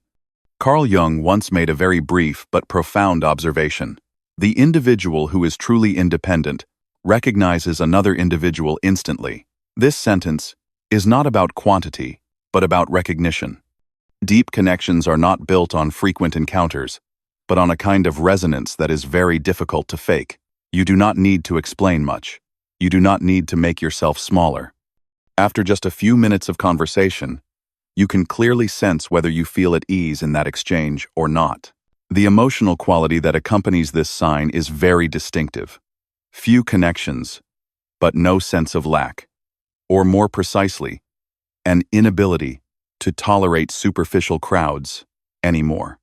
Carl Jung once made a very brief but profound observation. The individual who is truly independent recognizes another individual instantly. This sentence is not about quantity, but about recognition. Deep connections are not built on frequent encounters, but on a kind of resonance that is very difficult to fake. You do not need to explain much. You do not need to make yourself smaller. After just a few minutes of conversation, you can clearly sense whether you feel at ease in that exchange or not. The emotional quality that accompanies this sign is very distinctive. Few connections, but no sense of lack. Or more precisely, an inability to tolerate superficial crowds anymore.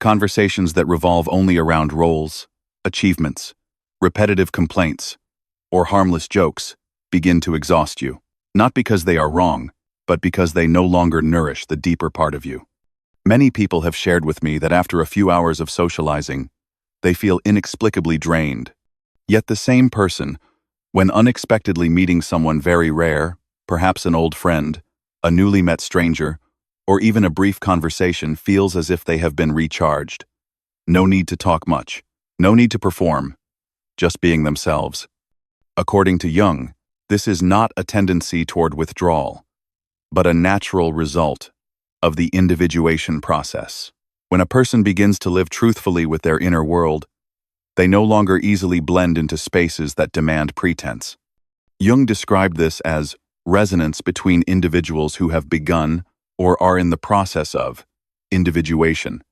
Conversations that revolve only around roles, achievements, repetitive complaints, or harmless jokes begin to exhaust you, not because they are wrong, but because they no longer nourish the deeper part of you. Many people have shared with me that after a few hours of socializing, they feel inexplicably drained. Yet the same person, when unexpectedly meeting someone very rare, perhaps an old friend, a newly met stranger, or even a brief conversation, feels as if they have been recharged. No need to talk much, no need to perform, just being themselves. According to Jung, this is not a tendency toward withdrawal, but a natural result of the individuation process. When a person begins to live truthfully with their inner world, they no longer easily blend into spaces that demand pretense. Jung described this as resonance between individuals who have begun or are in the process of individuation.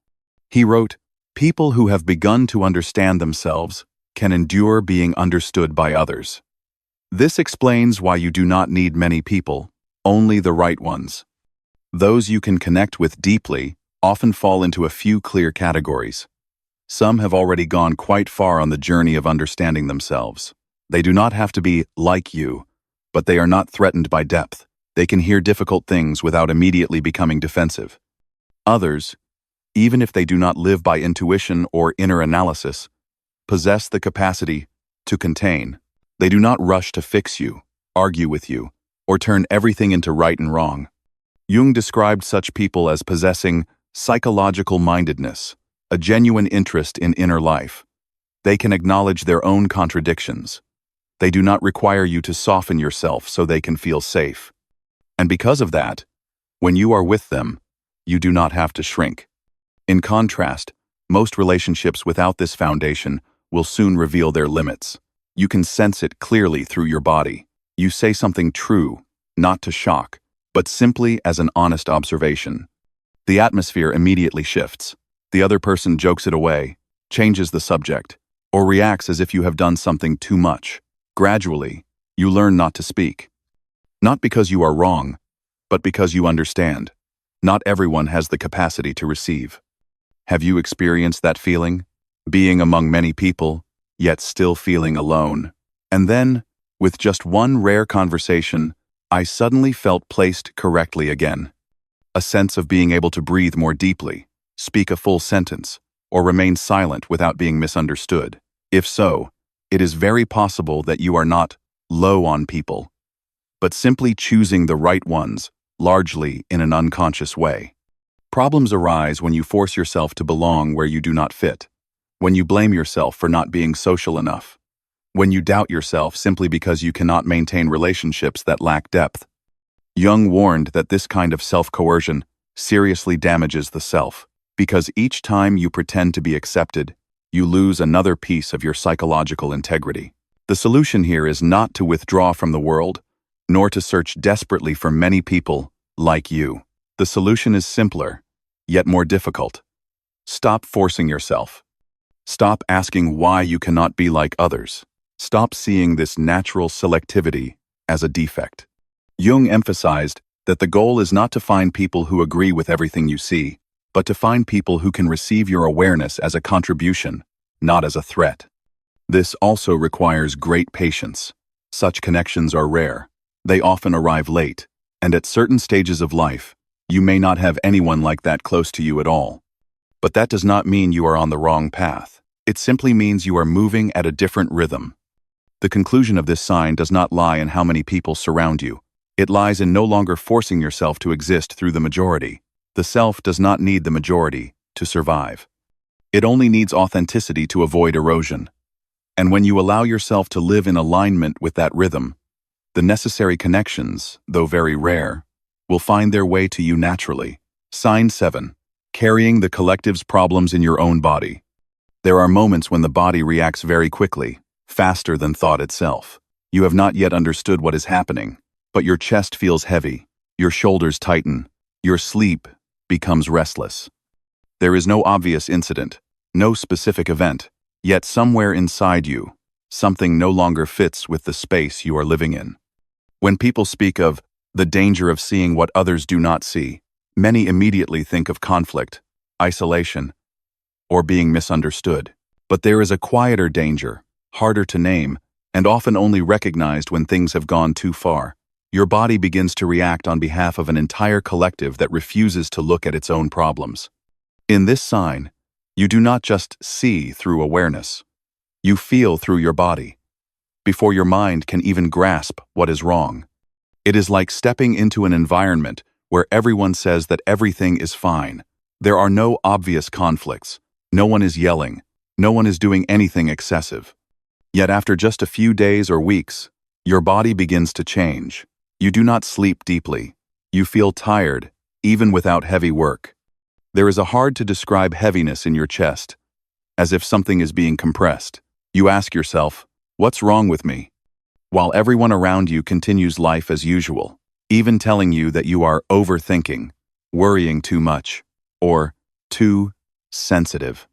He wrote, "People who have begun to understand themselves can endure being understood by others. This explains why you do not need many people, only the right ones. Those you can connect with deeply often fall into a few clear categories. Some have already gone quite far on the journey of understanding themselves. They do not have to be like you, but they are not threatened by depth. They can hear difficult things without immediately becoming defensive. Others, even if they do not live by intuition or inner analysis, possess the capacity to contain. They do not rush to fix you, argue with you, or turn everything into right and wrong." Jung described such people as possessing psychological mindedness, a genuine interest in inner life. They can acknowledge their own contradictions. They do not require you to soften yourself so they can feel safe. And because of that, when you are with them, you do not have to shrink. In contrast, most relationships without this foundation will soon reveal their limits. You can sense it clearly through your body. You say something true, not to shock, but simply as an honest observation. The atmosphere immediately shifts. The other person jokes it away, changes the subject, or reacts as if you have done something too much. Gradually, you learn not to speak. Not because you are wrong, but because you understand. Not everyone has the capacity to receive. Have you experienced that feeling? Being among many people, yet still feeling alone. And then, with just one rare conversation, I suddenly felt placed correctly again. A sense of being able to breathe more deeply, speak a full sentence, or remain silent without being misunderstood. If so, it is very possible that you are not low on people, but simply choosing the right ones, largely in an unconscious way. Problems arise when you force yourself to belong where you do not fit, when you blame yourself for not being social enough, when you doubt yourself simply because you cannot maintain relationships that lack depth. Jung warned that this kind of self-coercion seriously damages the self, because each time you pretend to be accepted, you lose another piece of your psychological integrity. The solution here is not to withdraw from the world, nor to search desperately for many people like you. The solution is simpler, yet more difficult. Stop forcing yourself. Stop asking why you cannot be like others. Stop seeing this natural selectivity as a defect. Jung emphasized that the goal is not to find people who agree with everything you see, but to find people who can receive your awareness as a contribution, not as a threat. This also requires great patience. Such connections are rare. They often arrive late, and at certain stages of life, you may not have anyone like that close to you at all. But that does not mean you are on the wrong path. It simply means you are moving at a different rhythm. The conclusion of this sign does not lie in how many people surround you. It lies in no longer forcing yourself to exist through the majority. The self does not need the majority to survive. It only needs authenticity to avoid erosion. And when you allow yourself to live in alignment with that rhythm, the necessary connections, though very rare, will find their way to you naturally. Sign 7. Carrying the collective's problems in your own body. There are moments when the body reacts very quickly, faster than thought itself. You have not yet understood what is happening, but your chest feels heavy, your shoulders tighten, your sleep becomes restless. There is no obvious incident, no specific event, yet somewhere inside you, something no longer fits with the space you are living in. When people speak of the danger of seeing what others do not see, many immediately think of conflict, isolation, or being misunderstood. But there is a quieter danger, harder to name, and often only recognized when things have gone too far. Your body begins to react on behalf of an entire collective that refuses to look at its own problems. In this sign, you do not just see through awareness. You feel through your body, before your mind can even grasp what is wrong. It is like stepping into an environment where everyone says that everything is fine. There are no obvious conflicts. No one is yelling. No one is doing anything excessive. Yet after just a few days or weeks, your body begins to change. You do not sleep deeply. You feel tired, even without heavy work. There is a hard-to-describe heaviness in your chest, as if something is being compressed. You ask yourself, what's wrong with me? While everyone around you continues life as usual, even telling you that you are overthinking, worrying too much, or too sensitive.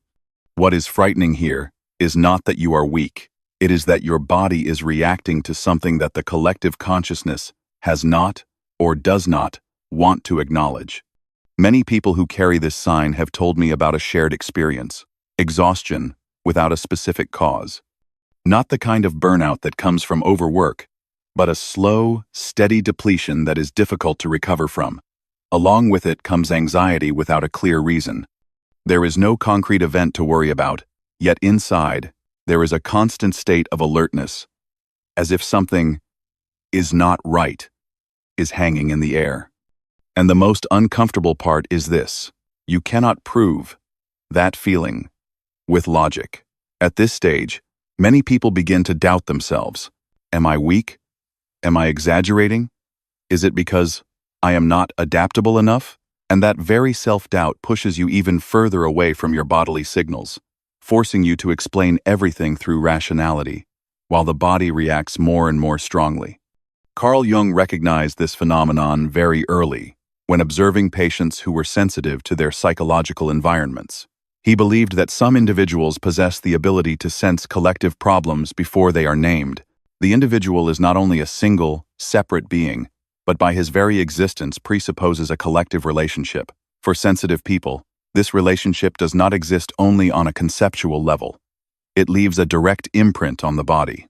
What is frightening here is not that you are weak. It is that your body is reacting to something that the collective consciousness has not or does not want to acknowledge. Many people who carry this sign have told me about a shared experience, exhaustion without a specific cause. Not the kind of burnout that comes from overwork, but a slow, steady depletion that is difficult to recover from. Along with it comes anxiety without a clear reason. There is no concrete event to worry about, yet inside, there is a constant state of alertness, as if something is not right, is hanging in the air. And the most uncomfortable part is this: you cannot prove that feeling with logic. At this stage, many people begin to doubt themselves. Am I weak? Am I exaggerating? Is it because I am not adaptable enough? And that very self-doubt pushes you even further away from your bodily signals, forcing you to explain everything through rationality, while the body reacts more and more strongly. Carl Jung recognized this phenomenon very early, when observing patients who were sensitive to their psychological environments. He believed that some individuals possess the ability to sense collective problems before they are named. The individual is not only a single, separate being, but by his very existence presupposes a collective relationship. For sensitive people, this relationship does not exist only on a conceptual level. It leaves a direct imprint on the body.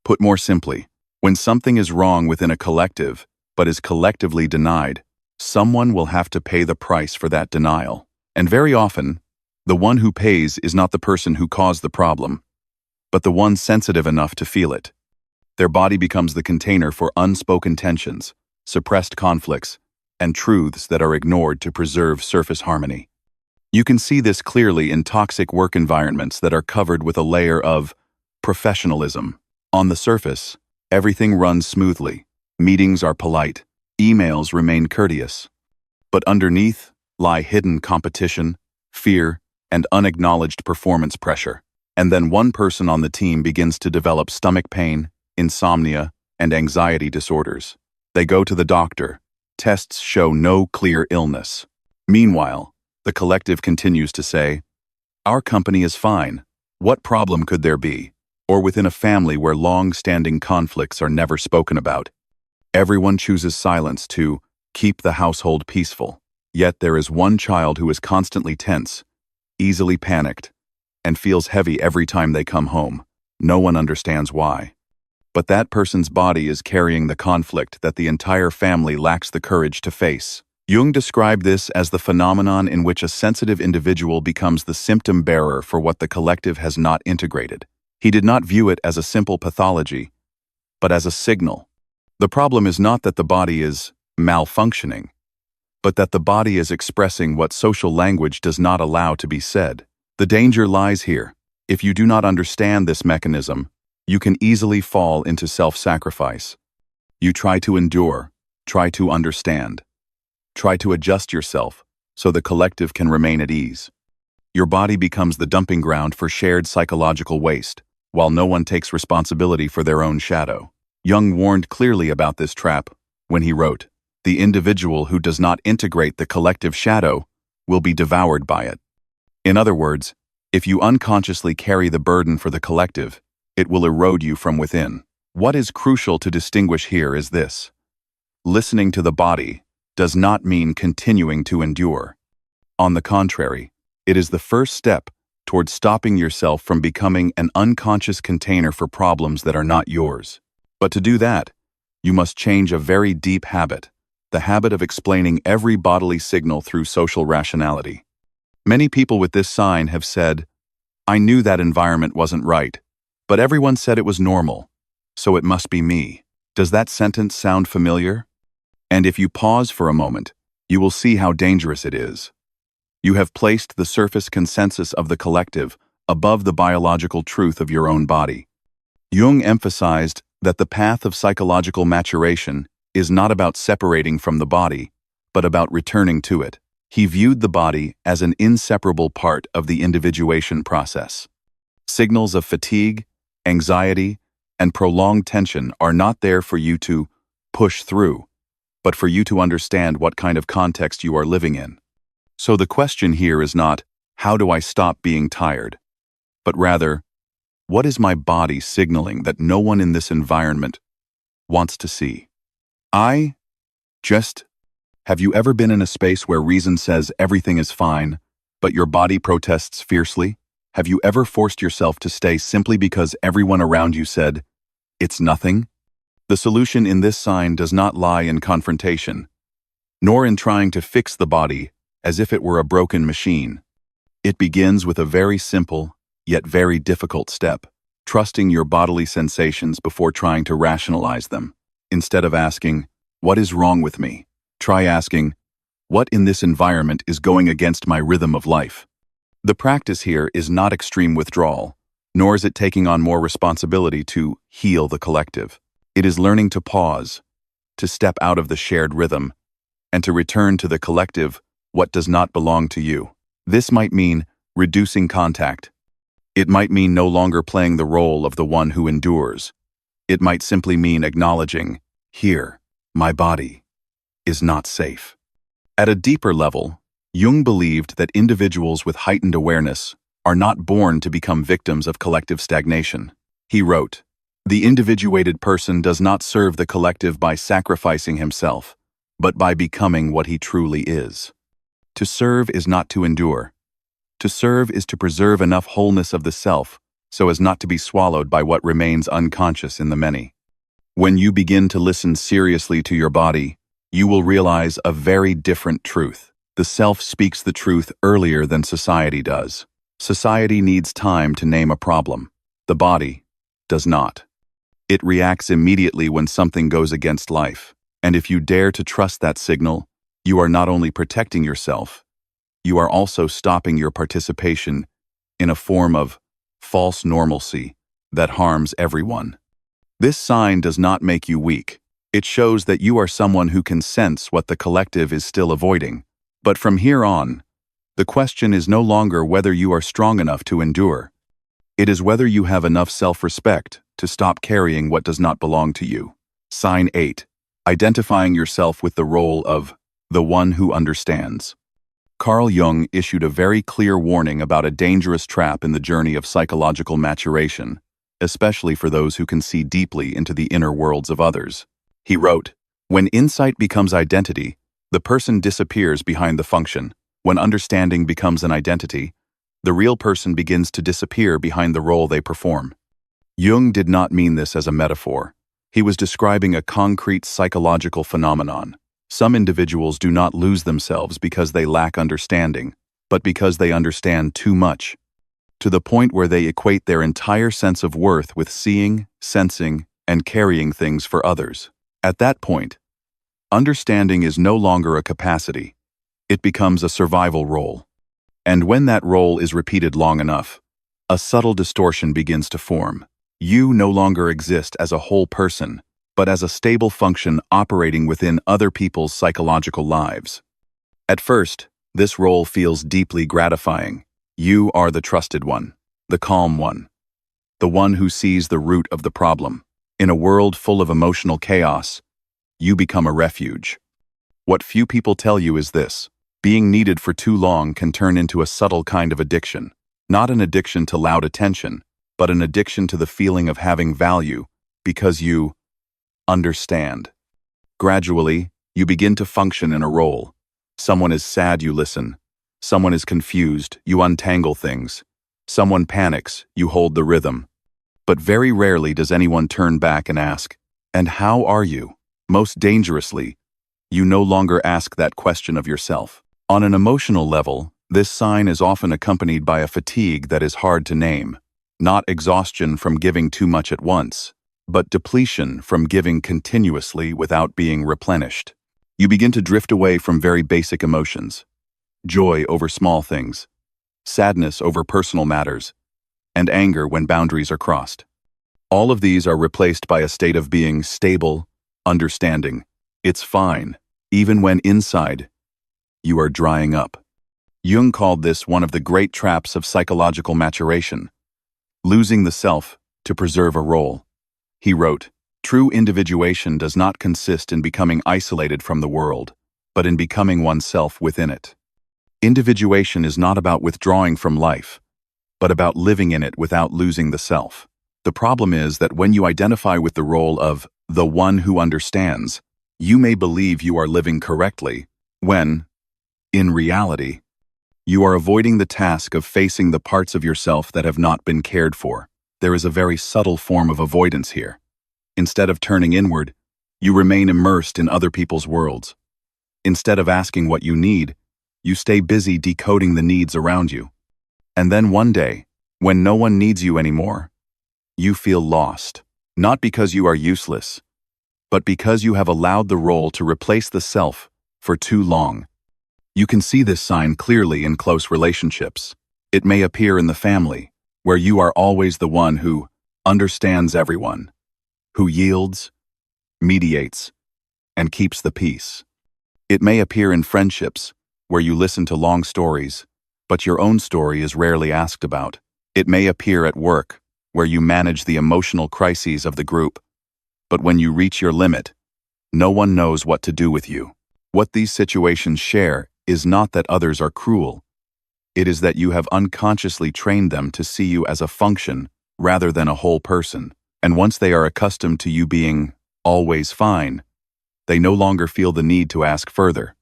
Put more simply, when something is wrong within a collective, but is collectively denied, someone will have to pay the price for that denial. And very often, the one who pays is not the person who caused the problem, but the one sensitive enough to feel it. Their body becomes the container for unspoken tensions, suppressed conflicts, and truths that are ignored to preserve surface harmony. You can see this clearly in toxic work environments that are covered with a layer of professionalism. On the surface, everything runs smoothly. Meetings are polite. Emails remain courteous. But underneath lie hidden competition, fear, and unacknowledged performance pressure. And then one person on the team begins to develop stomach pain, insomnia, and anxiety disorders. They go to the doctor. Tests show no clear illness. Meanwhile, the collective continues to say, Our company is fine. What problem could there be? Or within a family where long-standing conflicts are never spoken about. Everyone chooses silence to keep the household peaceful. Yet there is one child who is constantly tense, easily panicked, and feels heavy every time they come home. No one understands why. But that person's body is carrying the conflict that the entire family lacks the courage to face. Jung described this as the phenomenon in which a sensitive individual becomes the symptom bearer for what the collective has not integrated. He did not view it as a simple pathology, but as a signal. The problem is not that the body is malfunctioning, but that the body is expressing what social language does not allow to be said. The danger lies here. If you do not understand this mechanism, you can easily fall into self-sacrifice. You try to endure, try to understand, try to adjust yourself so the collective can remain at ease. Your body becomes the dumping ground for shared psychological waste, while no one takes responsibility for their own shadow. Jung warned clearly about this trap when he wrote, "The individual who does not integrate the collective shadow will be devoured by it." In other words, if you unconsciously carry the burden for the collective, it will erode you from within. What is crucial to distinguish here is this: listening to the body does not mean continuing to endure. On the contrary, it is the first step toward stopping yourself from becoming an unconscious container for problems that are not yours. But to do that, you must change a very deep habit, the habit of explaining every bodily signal through social rationality. Many people with this sign have said, "I knew that environment wasn't right, but everyone said it was normal, so it must be me." Does that sentence sound familiar? And if you pause for a moment, you will see how dangerous it is. You have placed the surface consensus of the collective above the biological truth of your own body. Jung emphasized that the path of psychological maturation is not about separating from the body, but about returning to it. He viewed the body as an inseparable part of the individuation process. Signals of fatigue, anxiety, and prolonged tension are not there for you to push through, but for you to understand what kind of context you are living in. So the question here is not, how do I stop being tired? But rather, what is my body signaling that no one in this environment wants to see? Have you ever been in a space where reason says everything is fine, but your body protests fiercely? Have you ever forced yourself to stay simply because everyone around you said, "It's nothing"? The solution in this sign does not lie in confrontation, nor in trying to fix the body as if it were a broken machine. It begins with a very simple, yet very difficult step, trusting your bodily sensations before trying to rationalize them. Instead of asking, "What is wrong with me?" try asking, "What in this environment is going against my rhythm of life?" The practice here is not extreme withdrawal, nor is it taking on more responsibility to heal the collective. It is learning to pause, to step out of the shared rhythm, and to return to the collective what does not belong to you. This might mean reducing contact. It might mean no longer playing the role of the one who endures. It might simply mean acknowledging, "Here, my body is not safe." At a deeper level, Jung believed that individuals with heightened awareness are not born to become victims of collective stagnation. He wrote, "The individuated person does not serve the collective by sacrificing himself, but by becoming what he truly is. To serve is not to endure. To serve is to preserve enough wholeness of the self so as not to be swallowed by what remains unconscious in the many." When you begin to listen seriously to your body, you will realize a very different truth. The self speaks the truth earlier than society does. Society needs time to name a problem. The body does not. It reacts immediately when something goes against life. And if you dare to trust that signal, you are not only protecting yourself, you are also stopping your participation in a form of false normalcy that harms everyone. This sign does not make you weak. It shows that you are someone who can sense what the collective is still avoiding. But from here on, the question is no longer whether you are strong enough to endure. It is whether you have enough self-respect to stop carrying what does not belong to you. Sign 8. Identifying yourself with the role of the one who understands. Carl Jung issued a very clear warning about a dangerous trap in the journey of psychological maturation, especially for those who can see deeply into the inner worlds of others. He wrote, "When insight becomes identity, the person disappears behind the function. When understanding becomes an identity, the real person begins to disappear behind the role they perform." Jung did not mean this as a metaphor. He was describing a concrete psychological phenomenon. Some individuals do not lose themselves because they lack understanding, but because they understand too much, to the point where they equate their entire sense of worth with seeing, sensing, and carrying things for others. At that point, understanding is no longer a capacity. It becomes a survival role. And when that role is repeated long enough, a subtle distortion begins to form. You no longer exist as a whole person, but as a stable function operating within other people's psychological lives. At first, this role feels deeply gratifying. You are the trusted one, the calm one, the one who sees the root of the problem. In a world full of emotional chaos, you become a refuge. What few people tell you is this: being needed for too long can turn into a subtle kind of addiction. Not an addiction to loud attention, but an addiction to the feeling of having value because you understand. Gradually, you begin to function in a role. Someone is sad, you listen. Someone is confused, you untangle things. Someone panics, you hold the rhythm. But very rarely does anyone turn back and ask, "And how are you?" Most dangerously, you no longer ask that question of yourself. On an emotional level, this sign is often accompanied by a fatigue that is hard to name. Not exhaustion from giving too much at once, but depletion from giving continuously without being replenished. You begin to drift away from very basic emotions: joy over small things, sadness over personal matters, and anger when boundaries are crossed. All of these are replaced by a state of being stable, understanding. It's fine, even when inside, you are drying up. Jung called this one of the great traps of psychological maturation: losing the self to preserve a role. He wrote, "True individuation does not consist in becoming isolated from the world, but in becoming oneself within it." Individuation is not about withdrawing from life, but about living in it without losing the self. The problem is that when you identify with the role of the one who understands, you may believe you are living correctly, when, in reality, you are avoiding the task of facing the parts of yourself that have not been cared for. There is a very subtle form of avoidance here. Instead of turning inward, you remain immersed in other people's worlds. Instead of asking what you need, you stay busy decoding the needs around you. And then one day, when no one needs you anymore, you feel lost. Not because you are useless, but because you have allowed the role to replace the self for too long. You can see this sign clearly in close relationships. It may appear in the family, where you are always the one who understands everyone, who yields, mediates, and keeps the peace. It may appear in friendships, where you listen to long stories, but your own story is rarely asked about. It may appear at work, where you manage the emotional crises of the group, but when you reach your limit, no one knows what to do with you. What these situations share is not that others are cruel. It is that you have unconsciously trained them to see you as a function rather than a whole person. And once they are accustomed to you being always fine, they no longer feel the need to ask further.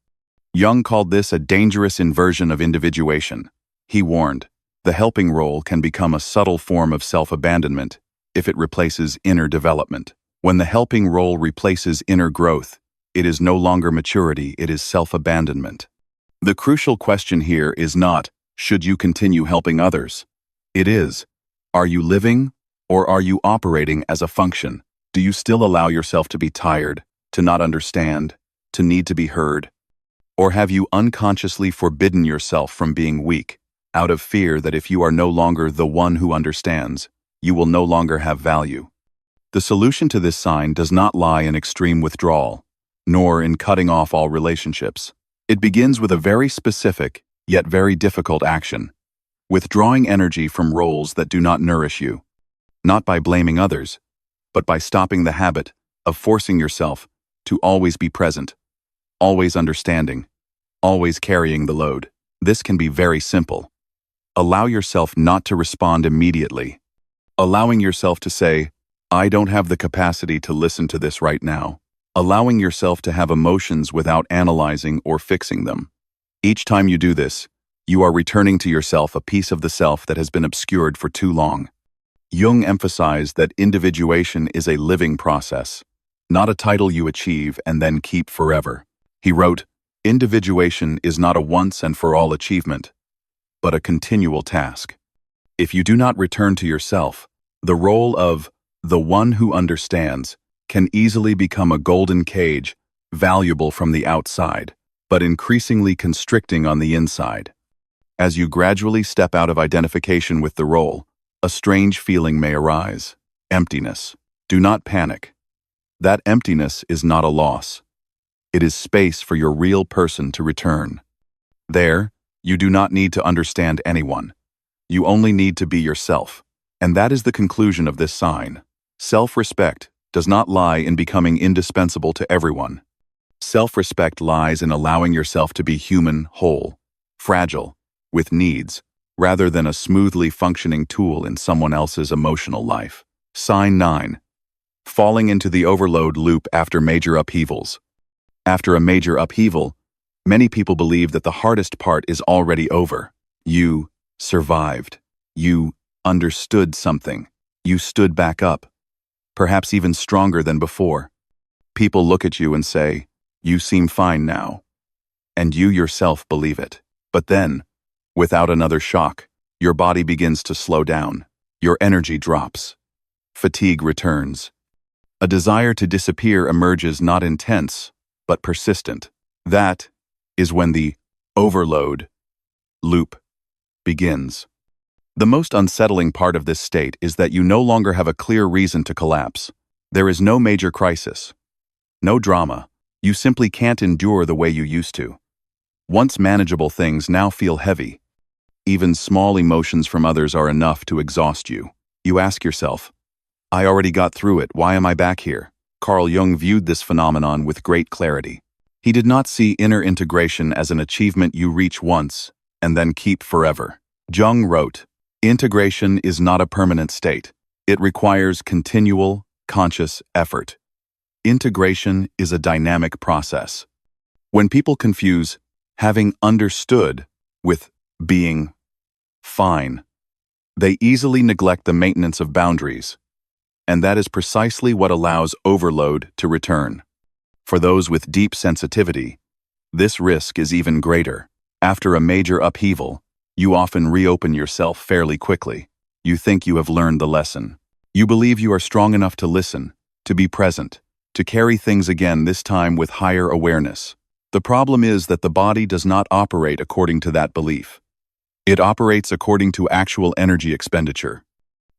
Jung called this a dangerous inversion of individuation. He warned, the helping role can become a subtle form of self-abandonment if it replaces inner development. When the helping role replaces inner growth, it is no longer maturity, it is self-abandonment. The crucial question here is not, should you continue helping others? It is, are you living or are you operating as a function? Do you still allow yourself to be tired, to not understand, to need to be heard? Or have you unconsciously forbidden yourself from being weak, out of fear that if you are no longer the one who understands, you will no longer have value? The solution to this sign does not lie in extreme withdrawal, nor in cutting off all relationships. It begins with a very specific, yet very difficult action: withdrawing energy from roles that do not nourish you, not by blaming others, but by stopping the habit of forcing yourself to always be present, always understanding, always carrying the load. This can be very simple. Allow yourself not to respond immediately. Allowing yourself to say, I don't have the capacity to listen to this right now. Allowing yourself to have emotions without analyzing or fixing them. Each time you do this, you are returning to yourself a piece of the self that has been obscured for too long. Jung emphasized that individuation is a living process, not a title you achieve and then keep forever. He wrote, individuation is not a once and for all achievement, but a continual task. If you do not return to yourself, the role of the one who understands can easily become a golden cage, valuable from the outside, but increasingly constricting on the inside. As you gradually step out of identification with the role, a strange feeling may arise. Emptiness. Do not panic. That emptiness is not a loss. It is space for your real person to return. There, you do not need to understand anyone. You only need to be yourself. And that is the conclusion of this sign. Self-respect does not lie in becoming indispensable to everyone. Self-respect lies in allowing yourself to be human, whole, fragile, with needs, rather than a smoothly functioning tool in someone else's emotional life. Sign 9. Falling into the overload loop after major upheavals. After a major upheaval, many people believe that the hardest part is already over. You survived. You understood something. You stood back up, perhaps even stronger than before. People look at you and say, you seem fine now. And you yourself believe it. But then, without another shock, your body begins to slow down. Your energy drops. Fatigue returns. A desire to disappear emerges, not intense, but persistent. That is when the overload loop begins. The most unsettling part of this state is that you no longer have a clear reason to collapse. There is no major crisis. No drama. You simply can't endure the way you used to. Once manageable things now feel heavy. Even small emotions from others are enough to exhaust you. You ask yourself, I already got through it, why am I back here? Carl Jung viewed this phenomenon with great clarity. He did not see inner integration as an achievement you reach once and then keep forever. Jung wrote, integration is not a permanent state. It requires continual, conscious effort. Integration is a dynamic process. When people confuse having understood with being fine, they easily neglect the maintenance of boundaries, and that is precisely what allows overload to return. For those with deep sensitivity, this risk is even greater. After a major upheaval, you often reopen yourself fairly quickly. You think you have learned the lesson. You believe you are strong enough to listen, to be present, to carry things again, this time with higher awareness. The problem is that the body does not operate according to that belief. It operates according to actual energy expenditure.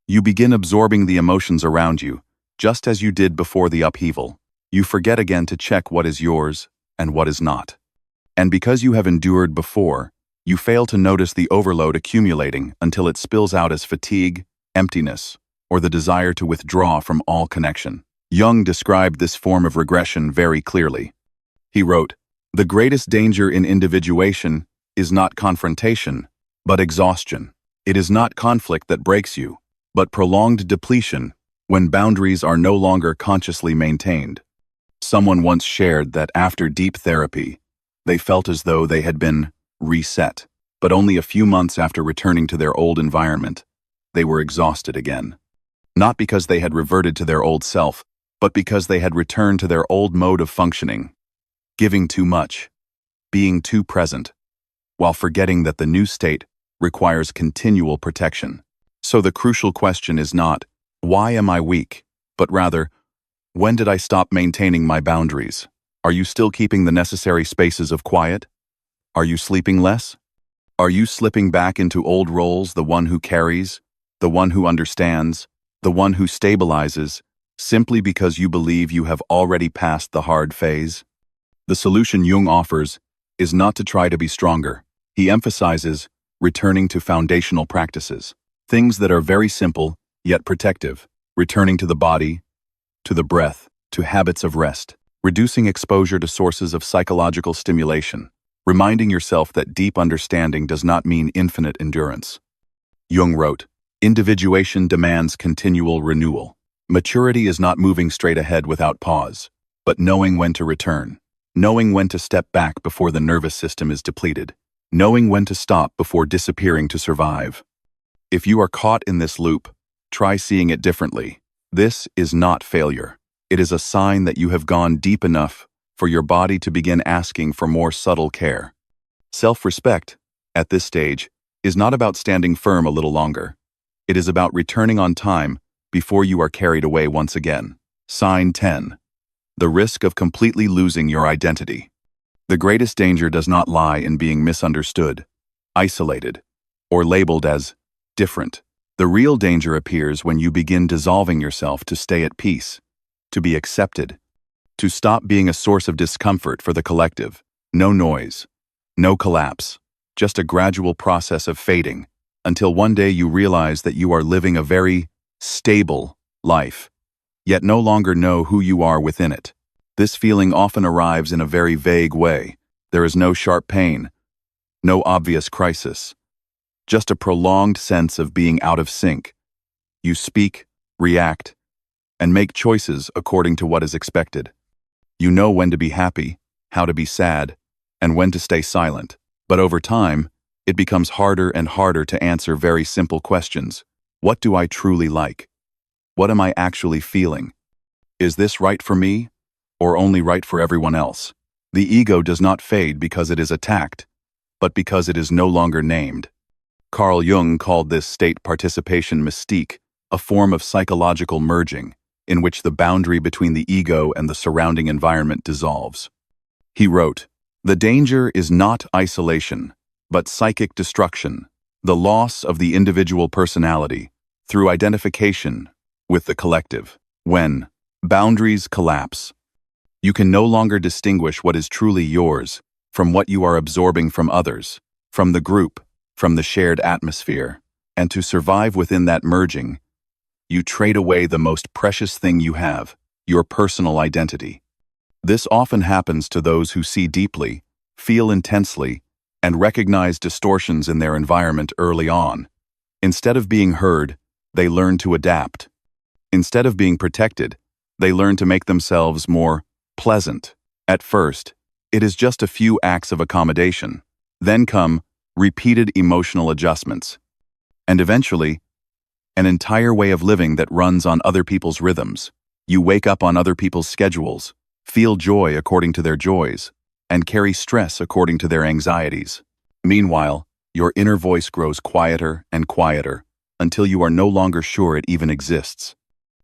You begin absorbing the emotions around you, just as you did before the upheaval. You forget again to check what is yours and what is not. And because you have endured before, you fail to notice the overload accumulating until it spills out as fatigue, emptiness, or the desire to withdraw from all connection. Jung described this form of regression very clearly. He wrote, the greatest danger in individuation is not confrontation, but exhaustion. It is not conflict that breaks you, but prolonged depletion when boundaries are no longer consciously maintained. Someone once shared that after deep therapy, they felt as though they had been reset, but only a few months after returning to their old environment, they were exhausted again. Not because they had reverted to their old self, but because they had returned to their old mode of functioning, giving too much, being too present, while forgetting that the new state requires continual protection. So the crucial question is not, why am I weak? But rather, when did I stop maintaining my boundaries? Are you still keeping the necessary spaces of quiet? Are you sleeping less? Are you slipping back into old roles, the one who carries, the one who understands, the one who stabilizes, simply because you believe you have already passed the hard phase? The solution Jung offers is not to try to be stronger. He emphasizes returning to foundational practices, things that are very simple yet protective, returning to the body, to the breath, to habits of rest, reducing exposure to sources of psychological stimulation, reminding yourself that deep understanding does not mean infinite endurance. Jung wrote, "Individuation demands continual renewal. Maturity is not moving straight ahead without pause, but knowing when to return, knowing when to step back before the nervous system is depleted, knowing when to stop before disappearing to survive." If you are caught in this loop, try seeing it differently. This is not failure. It is a sign that you have gone deep enough for your body to begin asking for more subtle care. Self-respect, at this stage, is not about standing firm a little longer. It is about returning on time before you are carried away once again. Sign 10. The risk of completely losing your identity. The greatest danger does not lie in being misunderstood, isolated, or labeled as different. The real danger appears when you begin dissolving yourself to stay at peace, to be accepted, to stop being a source of discomfort for the collective. No noise, no collapse, just a gradual process of fading, until one day you realize that you are living a very stable life, yet no longer know who you are within it. This feeling often arrives in a very vague way. There is no sharp pain, no obvious crisis, just a prolonged sense of being out of sync. You speak, react, and make choices according to what is expected. You know when to be happy, how to be sad, and when to stay silent. But over time, it becomes harder and harder to answer very simple questions. What do I truly like? What am I actually feeling? Is this right for me, or only right for everyone else? The ego does not fade because it is attacked, but because it is no longer named. Carl Jung called this state participation mystique, a form of psychological merging, in which the boundary between the ego and the surrounding environment dissolves. He wrote, "The danger is not isolation, but psychic destruction, the loss of the individual personality, through identification with the collective. When boundaries collapse, you can no longer distinguish what is truly yours from what you are absorbing from others, from the group, from the shared atmosphere, and to survive within that merging, you trade away the most precious thing you have, your personal identity. This often happens to those who see deeply, feel intensely, and recognize distortions in their environment early on. Instead of being heard, they learn to adapt. Instead of being protected, they learn to make themselves more pleasant. At first, it is just a few acts of accommodation. Then come repeated emotional adjustments. And eventually, an entire way of living that runs on other people's rhythms. You wake up on other people's schedules, feel joy according to their joys, and carry stress according to their anxieties. Meanwhile, your inner voice grows quieter and quieter until you are no longer sure it even exists.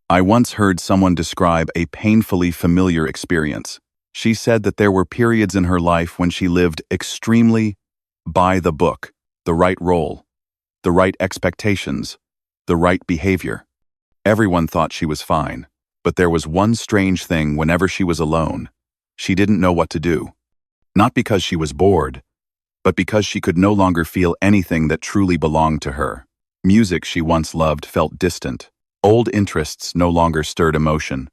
I once heard someone describe a painfully familiar experience. She said that there were periods in her life when she lived extremely by the book, the right role, the right expectations, the right behavior. Everyone thought she was fine, but there was one strange thing whenever she was alone. She didn't know what to do. Not because she was bored, but because she could no longer feel anything that truly belonged to her. Music she once loved felt distant. Old interests no longer stirred emotion.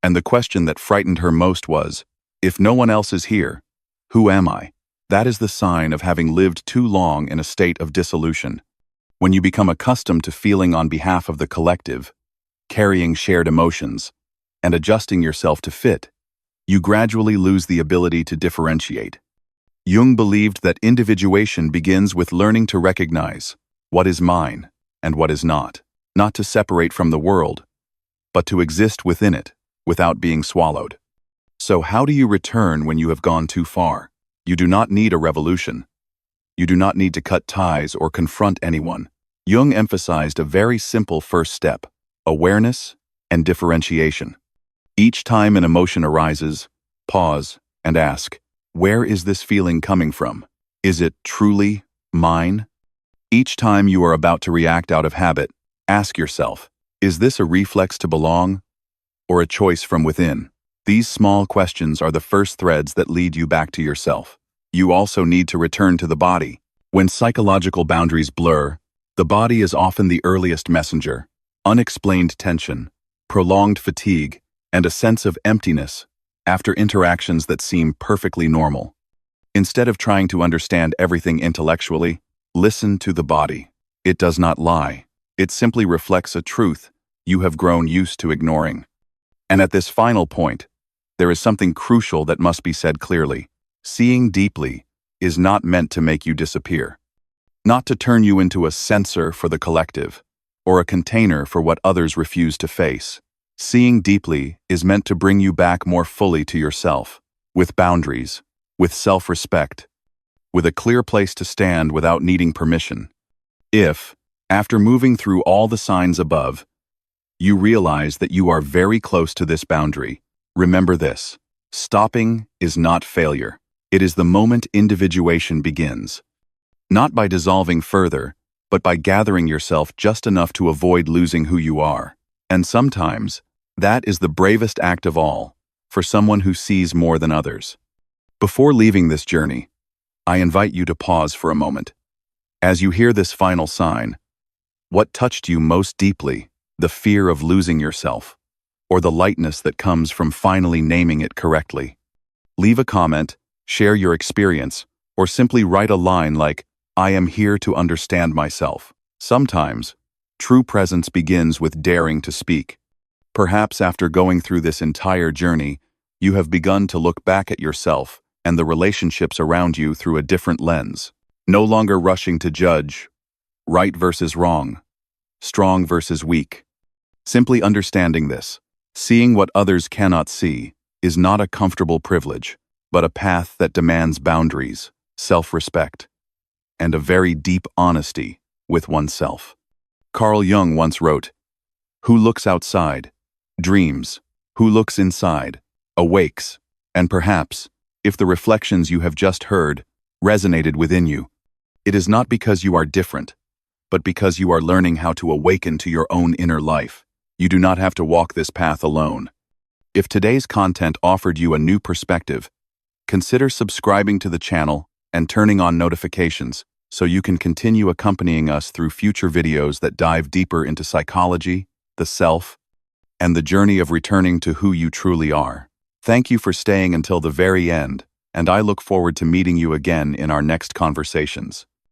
And the question that frightened her most was, if no one else is here, who am I? That is the sign of having lived too long in a state of dissolution. When you become accustomed to feeling on behalf of the collective, carrying shared emotions, and adjusting yourself to fit, you gradually lose the ability to differentiate. Jung believed that individuation begins with learning to recognize what is mine and what is not to separate from the world, but to exist within it without being swallowed. So how do you return when you have gone too far? You do not need a revolution. You do not need to cut ties or confront anyone. Jung emphasized a very simple first step: awareness and differentiation. Each time an emotion arises, pause and ask, where is this feeling coming from? Is it truly mine? Each time you are about to react out of habit, ask yourself, is this a reflex to belong or a choice from within? These small questions are the first threads that lead you back to yourself. You also need to return to the body. When psychological boundaries blur, the body is often the earliest messenger. Unexplained tension, prolonged fatigue, and a sense of emptiness after interactions that seem perfectly normal. Instead of trying to understand everything intellectually, listen to the body. It does not lie. It simply reflects a truth you have grown used to ignoring. And at this final point, there is something crucial that must be said clearly. Seeing deeply is not meant to make you disappear, not to turn you into a censor for the collective, or a container for what others refuse to face. Seeing deeply is meant to bring you back more fully to yourself, with boundaries, with self-respect, with a clear place to stand without needing permission. If, after moving through all the signs above, you realize that you are very close to this boundary, remember this: stopping is not failure. It is the moment individuation begins. Not by dissolving further, but by gathering yourself just enough to avoid losing who you are. And sometimes, that is the bravest act of all, for someone who sees more than others. Before leaving this journey, I invite you to pause for a moment. As you hear this final sign, what touched you most deeply? The fear of losing yourself, or the lightness that comes from finally naming it correctly? Leave a comment, share your experience, or simply write a line like, "I am here to understand myself." Sometimes, true presence begins with daring to speak. Perhaps after going through this entire journey, you have begun to look back at yourself and the relationships around you through a different lens. No longer rushing to judge, right versus wrong, strong versus weak. Simply understanding this, seeing what others cannot see, is not a comfortable privilege, but a path that demands boundaries, self-respect, and a very deep honesty with oneself. Carl Jung once wrote, "Who looks outside, dreams. Who looks inside, awakes." And perhaps, if the reflections you have just heard resonated within you, it is not because you are different, but because you are learning how to awaken to your own inner life. You do not have to walk this path alone. If today's content offered you a new perspective, consider subscribing to the channel and turning on notifications so you can continue accompanying us through future videos that dive deeper into psychology, the self, and the journey of returning to who you truly are. Thank you for staying until the very end, and I look forward to meeting you again in our next conversations.